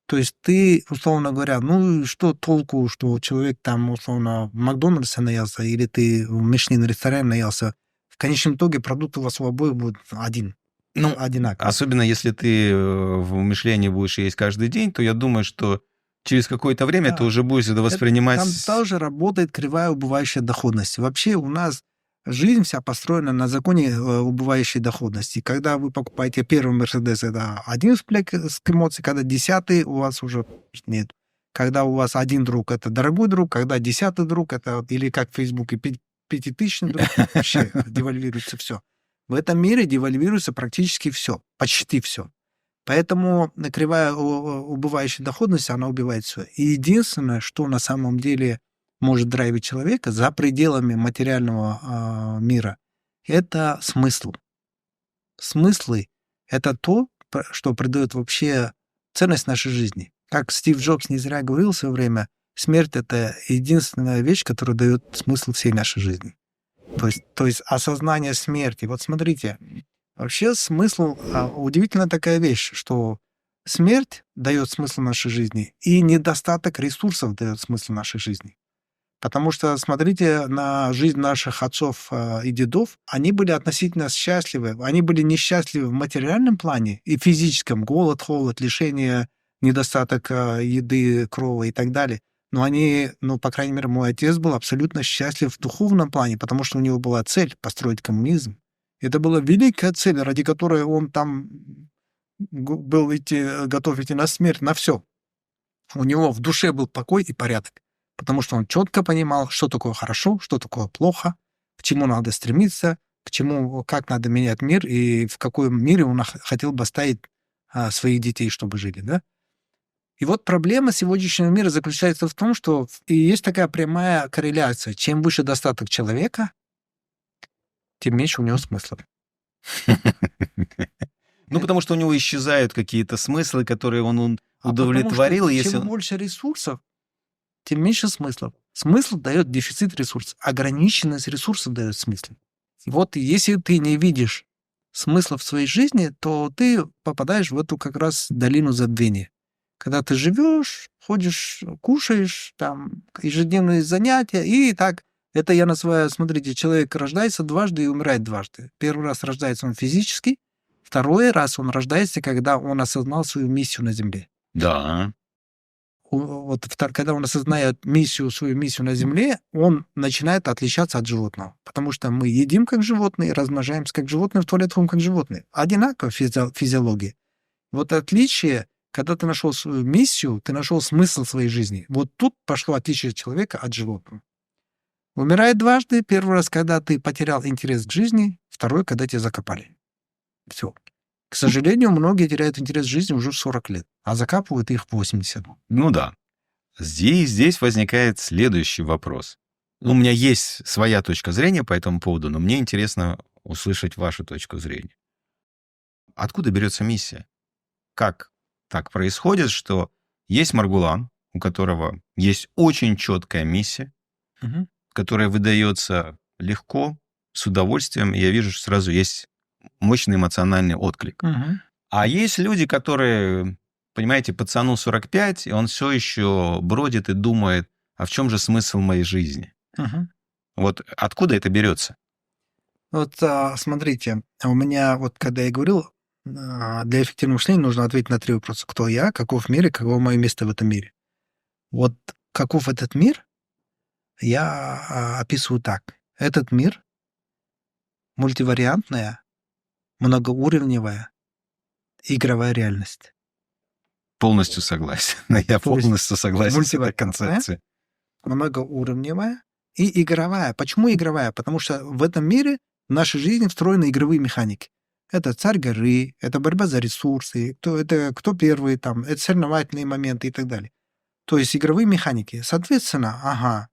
То есть ты, условно говоря, что толку, что человек там, условно, в Макдональдсе наелся, или ты в Мишлен-ресторане наелся, в конечном итоге продукт у вас у обоих будет одинаковый. Особенно если ты в Мишлене будешь есть каждый день, то я думаю, что через какое-то время ты уже будешь это воспринимать... Там тоже работает кривая убывающей доходности. Вообще у нас жизнь вся построена на законе убывающей доходности. Когда вы покупаете первый Мерседес, это один всплеск эмоций, когда 10-й у вас уже нет. Когда у вас один друг, это дорогой друг, когда 10-й друг, это или как в Фейсбуке 5000-й друг, вообще девальвируется все. В этом мире девальвируется практически все, почти все. Поэтому кривая убывающей доходности, она убивает все. И единственное, что на самом деле может драйвить человека за пределами материального мира, это смысл. Смыслы — это то, что придает вообще ценность нашей жизни. Как Стив Джобс не зря говорил в свое время, смерть — это единственная вещь, которая дает смысл всей нашей жизни. То есть осознание смерти. Вот смотрите, вообще смысл... удивительная такая вещь, что смерть дает смысл нашей жизни, и недостаток ресурсов дает смысл нашей жизни. Потому что, смотрите на жизнь наших отцов и дедов, они были относительно счастливы. Они были несчастливы в материальном плане и физическом. Голод, холод, лишение, недостаток еды, крова и так далее. Но они, по крайней мере, мой отец был абсолютно счастлив в духовном плане, потому что у него была цель — построить коммунизм. Это была великая цель, ради которой он там был готов идти на смерть, на все. У него в душе был покой и порядок, потому что он четко понимал, что такое хорошо, что такое плохо, к чему надо стремиться, как надо менять мир и в каком мире он хотел бы оставить своих детей, чтобы жили, да? И вот проблема сегодняшнего мира заключается в том, что и есть такая прямая корреляция. Чем выше достаток человека, тем меньше у него смысла. Потому что у него исчезают какие-то смыслы, которые он удовлетворил. Чем больше ресурсов, тем меньше смыслов. Смысл дает дефицит ресурсов. Ограниченность ресурсов дает смысл. Вот если ты не видишь смысла в своей жизни, то ты попадаешь в эту как раз долину забвения. Когда ты живешь, ходишь, кушаешь, там, ежедневные занятия, и так, это я называю, смотрите, человек рождается дважды и умирает дважды. Первый раз рождается он физически, второй раз он рождается, когда он осознал свою миссию на Земле. Да. Вот когда он осознает свою миссию на Земле, он начинает отличаться от животного. Потому что мы едим как животные, размножаемся как животные, в туалет ходим как животные. Одинаково физиология. Вот отличие, когда ты нашел свою миссию, ты нашел смысл своей жизни. Вот тут пошло отличие человека от животного. Умирает дважды. Первый раз, когда ты потерял интерес к жизни, второй, когда тебя закопали. Все. К сожалению, многие теряют интерес к жизни уже в 40 лет, а закапывают их в 80. Да. Здесь возникает следующий вопрос. У меня есть своя точка зрения по этому поводу, но мне интересно услышать вашу точку зрения. Откуда берется миссия? Как так происходит, что есть Маргулан, у которого есть очень четкая миссия, которая выдается легко, с удовольствием, и я вижу, что сразу есть мощный эмоциональный отклик. А есть люди, которые, понимаете, пацану 45, и он все еще бродит и думает, а в чем же смысл моей жизни? Вот откуда это берется? Вот смотрите, у меня, вот когда я говорил, для эффективного мышления нужно ответить на 3 вопроса. Кто я, каков мир и каково мое место в этом мире. Вот каков этот мир, я описываю так. Этот мир — мультивариантная, многоуровневая игровая реальность. Полностью согласен. Я полностью согласен с этой концепцией. Многоуровневая и игровая. Почему игровая? Потому что в этом мире в нашей жизни встроены игровые механики. Это царь горы, это борьба за ресурсы, кто первый, там, это соревновательные моменты и так далее. То есть игровые механики. Соответственно,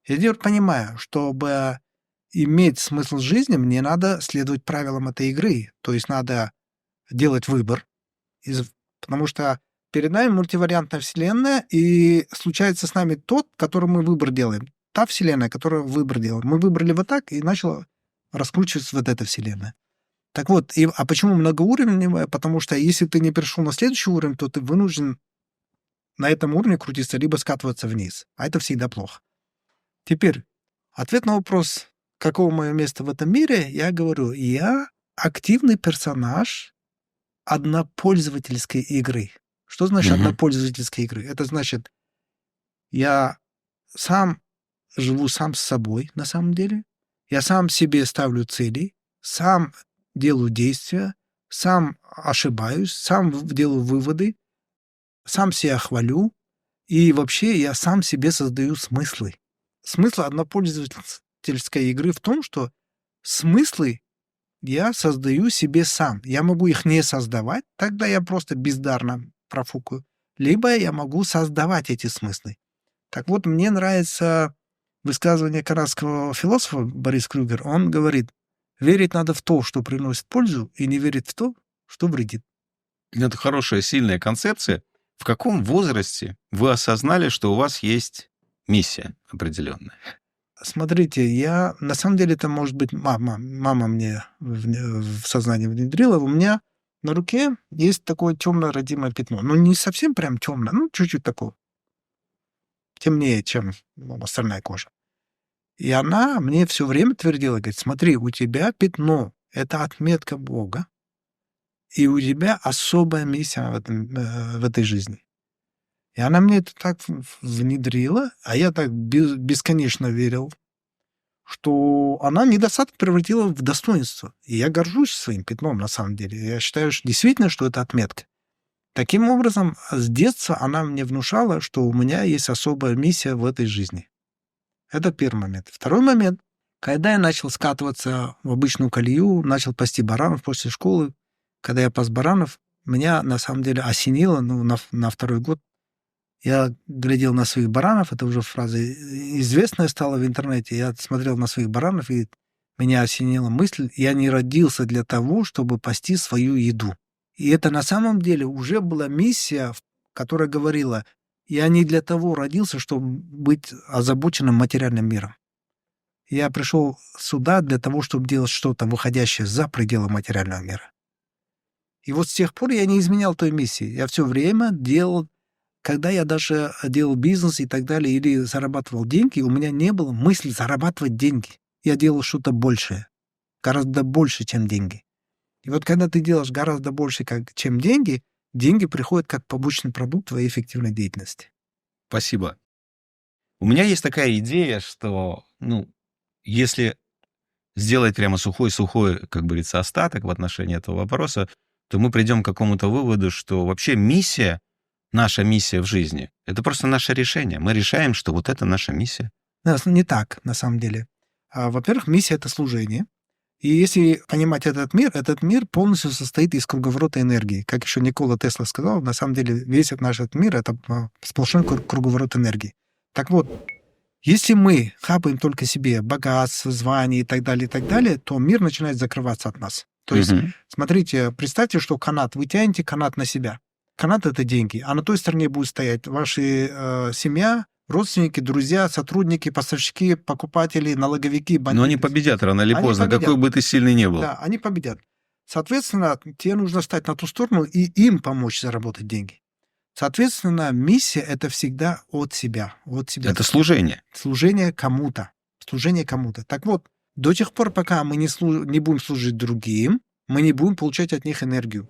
я теперь понимаю, чтобы иметь смысл жизни, мне надо следовать правилам этой игры. То есть надо делать выбор, потому что перед нами мультивариантная вселенная, и случается с нами тот, который мы выбор делаем. Та вселенная, которую выбор делаем. Мы выбрали вот так, и начала раскручиваться вот эта вселенная. Так вот, а почему многоуровневая? Потому что если ты не перешел на следующий уровень, то ты вынужден на этом уровне крутиться, либо скатываться вниз. А это всегда плохо. Теперь, ответ на вопрос, каково мое место в этом мире, я говорю, я активный персонаж однопользовательской игры. Что значит однопользовательской игры? Это значит, я сам живу сам с собой, на самом деле. Я сам себе ставлю цели, сам делаю действия, сам ошибаюсь, сам делаю выводы, сам себя хвалю, и вообще я сам себе создаю смыслы. Смысл однопользовательской игры в том, что смыслы я создаю себе сам. Я могу их не создавать, тогда я просто бездарно профукаю. Либо я могу создавать эти смыслы. Так вот, мне нравится высказывание канадского философа Бориса Крюгера. Он говорит, верить надо в то, что приносит пользу, и не верить в то, что вредит. Это хорошая, сильная концепция. В каком возрасте вы осознали, что у вас есть миссия определенная? Смотрите, на самом деле, это может быть мама мне в сознание внедрила. У меня на руке есть такое темное родимое пятно. Ну, не совсем прям темное, ну, чуть-чуть такое. Темнее, чем остальная кожа. И она мне все время твердила, говорит, смотри, у тебя пятно, это отметка Бога, и у тебя особая миссия в этой жизни. И она мне это так внедрила, а я так бесконечно верил, что она недостаток превратила в достоинство. И я горжусь своим пятном, на самом деле. Я считаю, что действительно, что это отметка. Таким образом, с детства она мне внушала, что у меня есть особая миссия в этой жизни. Это первый момент. Второй момент. Когда я начал скатываться в обычную колею, начал пасти баранов после школы, когда я пас баранов, меня на самом деле осенило, на второй год. Я глядел на своих баранов, это уже фраза известная стала в интернете. Я смотрел на своих баранов, и меня осенила мысль, я не родился для того, чтобы пасти свою еду. И это на самом деле уже была миссия, которая говорила, я не для того родился, чтобы быть озабоченным материальным миром. Я пришел сюда для того, чтобы делать что-то, выходящее за пределы материального мира. И вот с тех пор я не изменял той миссии. Я все время делал, когда я даже делал бизнес и так далее, или зарабатывал деньги, у меня не было мысли зарабатывать деньги. Я делал что-то большее, гораздо больше, чем деньги. И вот когда ты делаешь гораздо больше, чем деньги, деньги приходят как побочный продукт твоей эффективной деятельности. Спасибо. У меня есть такая идея, что, если сделать прямо сухой, как говорится, остаток в отношении этого вопроса, то мы придем к какому-то выводу, что вообще наша миссия в жизни, это просто наше решение. Мы решаем, что вот это наша миссия. Не так, на самом деле. Во-первых, миссия — это служение. И если понимать этот мир полностью состоит из круговорота энергии. Как еще Никола Тесла сказал, на самом деле весь наш этот мир — это сплошной круговорот энергии. Так вот, если мы хапаем только себе богатство, звание и так далее, то мир начинает закрываться от нас. То есть, смотрите, представьте, что вы тянете канат на себя. Канат — это деньги, а на той стороне будет стоять ваша семья, родственники, друзья, сотрудники, поставщики, покупатели, налоговики, бандиты. Но они победят рано или поздно, какой бы ты сильный ни был. Да, они победят. Соответственно, тебе нужно стать на ту сторону и им помочь заработать деньги. Соответственно, миссия — это всегда от себя. Это служение. Служение кому-то. Так вот, до тех пор, пока мы не будем служить другим, мы не будем получать от них энергию.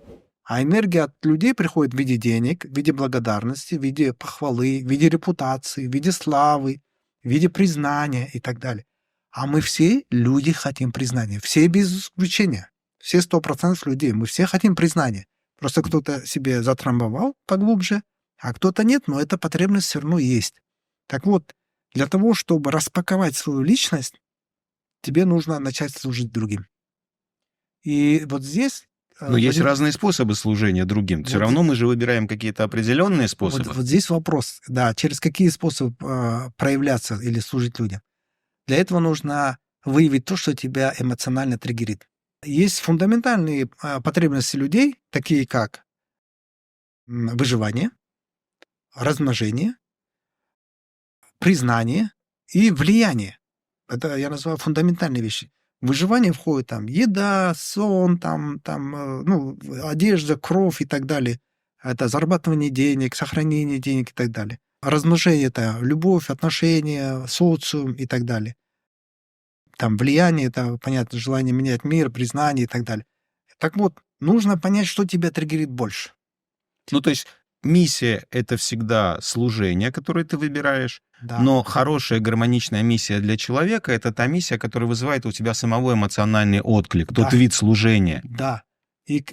А энергия от людей приходит в виде денег, в виде благодарности, в виде похвалы, в виде репутации, в виде славы, в виде признания и так далее. А мы все люди хотим признания. Все без исключения. Все 100% людей. Мы все хотим признания. Просто кто-то себе затрамбовал поглубже, а кто-то нет, но эта потребность все равно есть. Так вот, для того, чтобы распаковать свою личность, тебе нужно начать служить другим. И вот здесь... Но есть разные способы служения другим. Все равно мы же выбираем какие-то определенные способы. Вот здесь вопрос, да, через какие способы проявляться или служить людям. Для этого нужно выявить то, что тебя эмоционально триггерит. Есть фундаментальные потребности людей, такие как выживание, размножение, признание и влияние. Это я называю фундаментальные вещи. В выживание входит еда, сон, одежда, кровь и так далее. Это зарабатывание денег, сохранение денег и так далее. Размножение — это любовь, отношения, социум и так далее. Влияние — это, понятно, желание менять мир, признание и так далее. Так вот, нужно понять, что тебя триггерит больше. То есть миссия — это всегда служение, которое ты выбираешь, да. Но хорошая гармоничная миссия для человека — это та миссия, которая вызывает у тебя самого эмоциональный отклик, тот вид служения. Да. И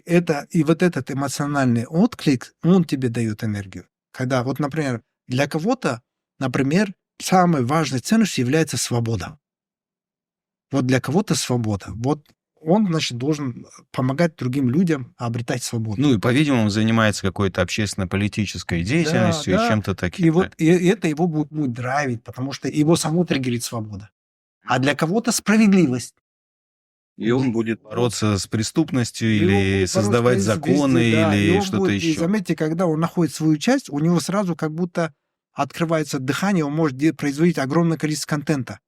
вот этот эмоциональный отклик, он тебе дает энергию. Когда, например, для кого-то, самой важной ценностью является свобода. Вот для кого-то свобода. Вот он, должен помогать другим людям обретать свободу. И, по-видимому, занимается какой-то общественно-политической деятельностью и чем-то таким. И это его будет драйвить, потому что его само триггерит свобода. А для кого-то справедливость. И он будет бороться с преступностью И он или будет создавать бороться законы везде, да, и или он что-то будет, и еще. заметьте, когда он находит свою часть, у него сразу как будто открывается дыхание, он может производить огромное количество контента.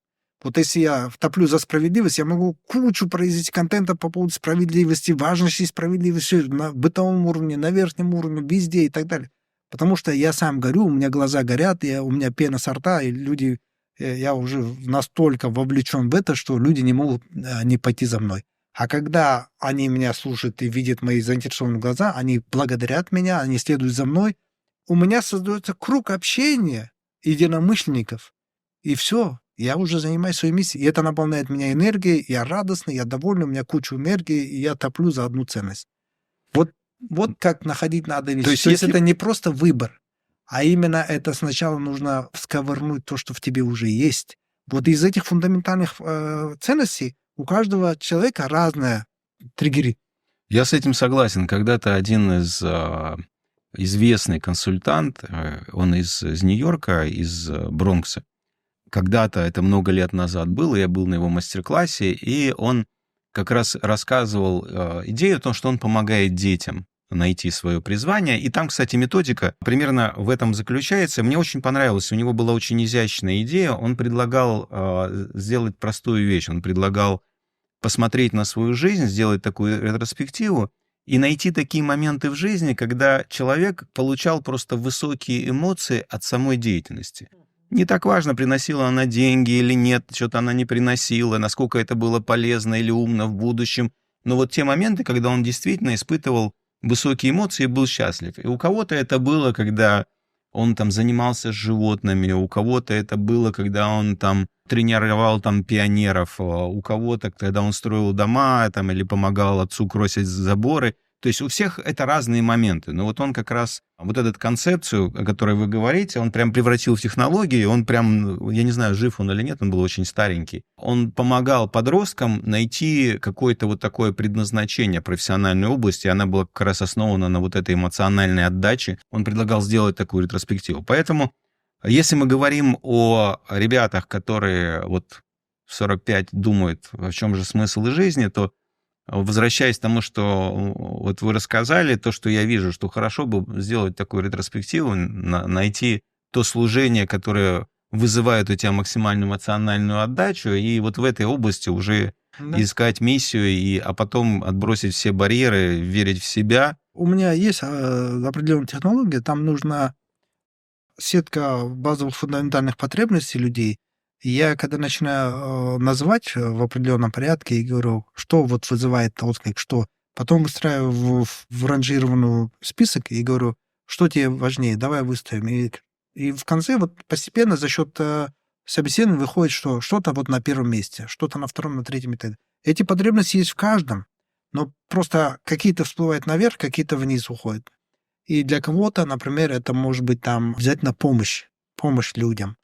Вот если я топлю за справедливость, я могу кучу произвести контента по поводу справедливости, важности справедливости на бытовом уровне, на верхнем уровне, везде и так далее. Потому что я сам горю, у меня глаза горят, у меня пена со рта, и люди, я уже настолько вовлечен в это, что люди не могут не пойти за мной. А когда они меня слушают и видят мои заинтересованные глаза, они благодарят меня, они следуют за мной, у меня создается круг общения единомышленников. И все, я уже занимаюсь своей миссией. И это наполняет меня энергией, я радостный, я довольный, у меня куча энергии, и я топлю за одну ценность. Вот как находить надо вещи. То есть это не просто выбор, а именно это сначала нужно всковырнуть то, что в тебе уже есть. Вот из этих фундаментальных ценностей у каждого человека разные триггеры. Я с этим согласен. Когда-то один из известный консультант, он из Нью-Йорка, из Бронкса, когда-то, это много лет назад было, я был на его мастер-классе, и он как раз рассказывал идею о том, что он помогает детям найти свое призвание. И там, кстати, методика примерно в этом заключается. Мне очень понравилось. У него была очень изящная идея. Он предлагал сделать простую вещь. Он предлагал посмотреть на свою жизнь, сделать такую ретроспективу и найти такие моменты в жизни, когда человек получал просто высокие эмоции от самой деятельности. Не так важно, приносила она деньги или нет, что-то она не приносила, насколько это было полезно или умно в будущем. Но вот те моменты, когда он действительно испытывал высокие эмоции и был счастлив. И у кого-то это было, когда он там занимался с животными, у кого-то это было, когда он там тренировал там пионеров, у кого-то, когда он строил дома там, или помогал отцу кросить заборы. То есть у всех это разные моменты. Но вот он как раз вот эту концепцию, о которой вы говорите, он прям превратил в технологии, он прям, я не знаю, жив он или нет, он был очень старенький. Он помогал подросткам найти какое-то вот такое предназначение профессиональной области, и она была как раз основана на вот этой эмоциональной отдаче. Он предлагал сделать такую ретроспективу. Поэтому, если мы говорим о ребятах, которые вот в 45 думают, в чем же смысл жизни, то возвращаясь к тому, что вот вы рассказали, то, что я вижу, что хорошо бы сделать такую ретроспективу, найти то служение, которое вызывает у тебя максимальную эмоциональную отдачу, и вот в этой области уже искать миссию, а потом отбросить все барьеры, верить в себя. У меня есть определенная технология, там нужна сетка базовых фундаментальных потребностей людей. И я, когда начинаю называть в определенном порядке и говорю, что вот вызывает отклик, что, потом выстраиваю в ранжированный список и говорю, что тебе важнее, давай выставим. И в конце вот постепенно за счет собеседования выходит, что что-то вот на первом месте, что-то на втором, на третьем и так далее. Эти потребности есть в каждом, но просто какие-то всплывают наверх, какие-то вниз уходят. И для кого-то, например, это может быть там взять на помощь людям.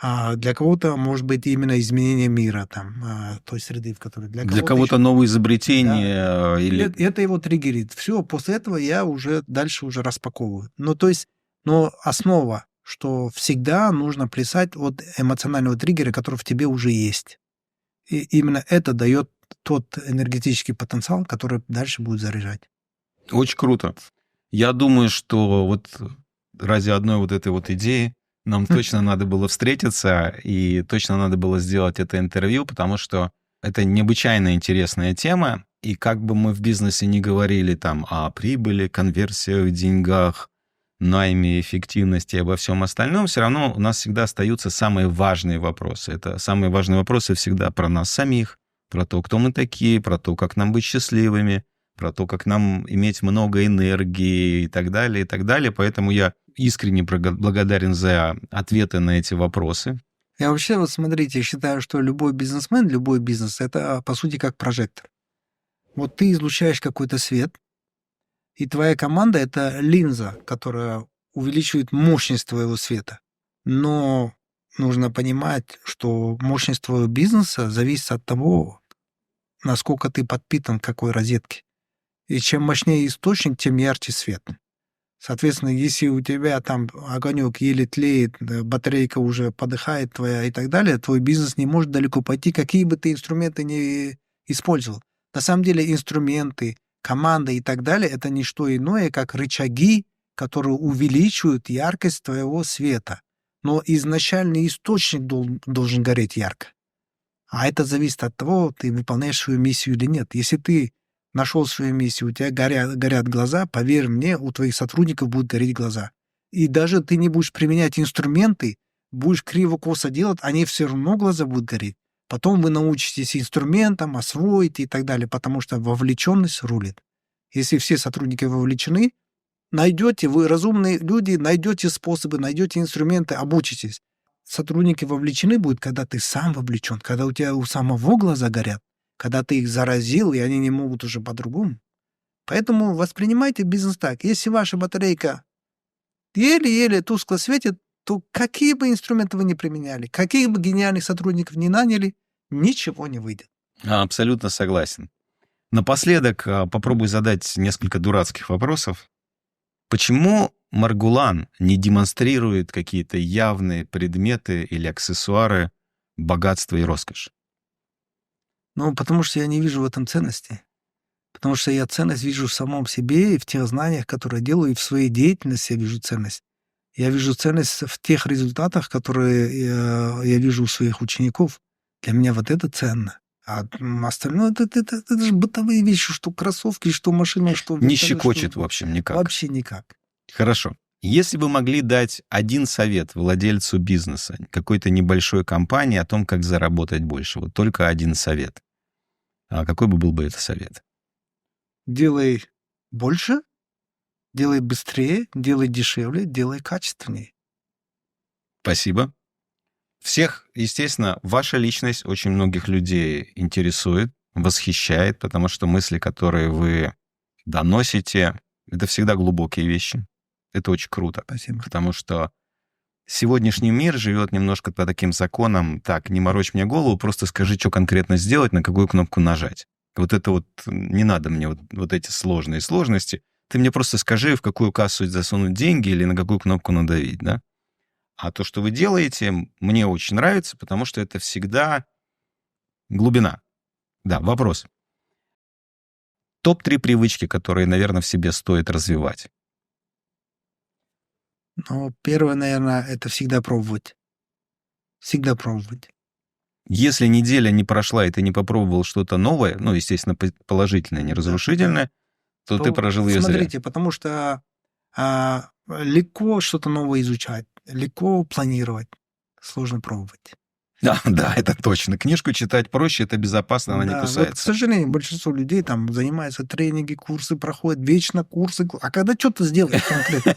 А для кого-то может быть именно изменение мира, там, той среды, в которой... Для кого-то новое изобретение. Да. Или... Это его триггерит. Все, после этого я уже дальше уже распаковываю. Но основа, что всегда нужно плясать от эмоционального триггера, который в тебе уже есть. И именно это дает тот энергетический потенциал, который дальше будет заряжать. Очень круто. Я думаю, что вот ради одной вот этой вот идеи нам точно надо было встретиться, и точно надо было сделать это интервью, потому что это необычайно интересная тема, и как бы мы в бизнесе не говорили там о прибыли, конверсиях, деньгах, найме, эффективности и обо всем остальном, все равно у нас всегда остаются самые важные вопросы. Это самые важные вопросы всегда про нас самих, про то, кто мы такие, про то, как нам быть счастливыми, про то, как нам иметь много энергии и так далее, и так далее. Поэтому я искренне благодарен за ответы на эти вопросы. Я вообще, вот смотрите, считаю, что любой бизнесмен, любой бизнес, это, по сути, как прожектор. Вот ты излучаешь какой-то свет, и твоя команда — это линза, которая увеличивает мощность твоего света. Но нужно понимать, что мощность твоего бизнеса зависит от того, насколько ты подпитан к какой розетке. И чем мощнее источник, тем ярче свет. Соответственно, если у тебя там огонек еле тлеет, батарейка уже подыхает твоя и так далее, твой бизнес не может далеко пойти, какие бы ты инструменты использовал. На самом деле инструменты, команда и так далее — это не что иное, как рычаги, которые увеличивают яркость твоего света. Но изначальный источник должен гореть ярко. А это зависит от того, ты выполняешь свою миссию или нет. Если ты нашел свою миссию, у тебя горят глаза, поверь мне, у твоих сотрудников будут гореть глаза. И даже ты не будешь применять инструменты, будешь криво-косо делать, они все равно глаза будут гореть. Потом вы научитесь инструментам, освоите и так далее, потому что вовлеченность рулит. Если все сотрудники вовлечены, найдете, вы разумные люди, найдете способы, найдете инструменты, обучитесь. Сотрудники вовлечены будут, когда ты сам вовлечен, когда у тебя у самого глаза горят, когда ты их заразил, и они не могут уже по-другому. Поэтому воспринимайте бизнес так. Если ваша батарейка еле-еле тускло светит, то какие бы инструменты вы ни применяли, каких бы гениальных сотрудников ни наняли, ничего не выйдет. Абсолютно согласен. Напоследок попробую задать несколько дурацких вопросов. Почему Маргулан не демонстрирует какие-то явные предметы или аксессуары богатства и роскоши? Ну, потому что я не вижу в этом ценности. Потому что я ценность вижу в самом себе и в тех знаниях, которые делаю, и в своей деятельности я вижу ценность. Я вижу ценность в тех результатах, которые я вижу у своих учеников. Для меня вот это ценно. А остальное это же бытовые вещи, что кроссовки, что машина, что... Не щекочет, в общем, никак. Вообще никак. Хорошо. Если вы могли дать один совет владельцу бизнеса, какой-то небольшой компании о том, как заработать больше, вот только один совет, какой бы был бы это совет? Делай больше, делай быстрее, делай дешевле, делай качественнее. Спасибо. Всех, естественно, ваша личность очень многих людей интересует, восхищает, потому что мысли, которые вы доносите, это всегда глубокие вещи. Это очень круто. Спасибо. Потому что сегодняшний мир живет немножко по таким законам: так, не морочь мне голову, просто скажи, что конкретно сделать, на какую кнопку нажать. Вот это вот не надо мне вот эти сложные сложности. Ты мне просто скажи, в какую кассу засунуть деньги или на какую кнопку надавить, да? А то, что вы делаете, мне очень нравится, потому что это всегда глубина. Да, вопрос. Топ-3 привычки, которые, наверное, в себе стоит развивать. Ну, первое, наверное, это всегда пробовать. Всегда пробовать. Если неделя не прошла, и ты не попробовал что-то новое, ну, естественно, положительное, не разрушительное, то ты прожил ее зря. Смотрите, потому что легко что-то новое изучать, легко планировать, сложно пробовать. Да, это точно. Книжку читать проще, это безопасно, она не кусается. Вот, к сожалению, большинство людей там занимаются тренинги, курсы проходят, вечно курсы. А когда что-то сделать конкретно?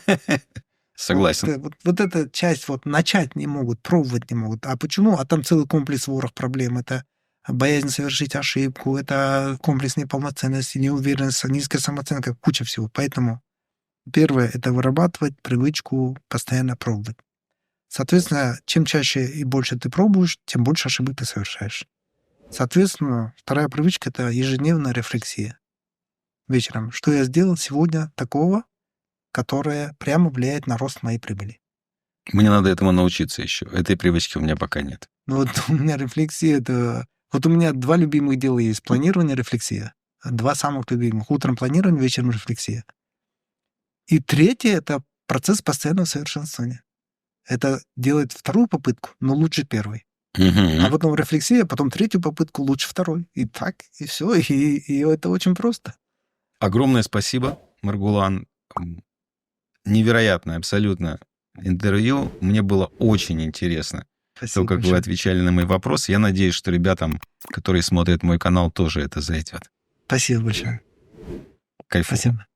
Согласен. Вот эта часть начать не могут, пробовать не могут. А почему? А там целый комплекс ворох проблем. Это боязнь совершить ошибку, это комплекс неполноценности, неуверенность, низкая самооценка, куча всего. Поэтому первое — это вырабатывать привычку постоянно пробовать. Соответственно, чем чаще и больше ты пробуешь, тем больше ошибок ты совершаешь. Соответственно, вторая привычка — это ежедневная рефлексия. Вечером. Что я сделал сегодня такого, которое прямо влияет на рост моей прибыли? Мне надо этому научиться еще. Этой привычки у меня пока нет. Вот у меня рефлексия — это... Вот у меня 2 любимых дела есть. Планирование, рефлексия. 2 самых любимых. Утром планирование, вечером рефлексия. И третье — это процесс постоянного совершенствования. Это делать вторую попытку, но лучше первой. А потом рефлексия, потом третью попытку, лучше второй. И так, и все. И это очень просто. Огромное спасибо, Маргулан. Невероятное абсолютно интервью. Мне было очень интересно. Спасибо то, как большое. вы отвечали на мои вопросы. Я надеюсь, что ребятам, которые смотрят мой канал, тоже это зайдет. Спасибо большое. Кайфово. Спасибо.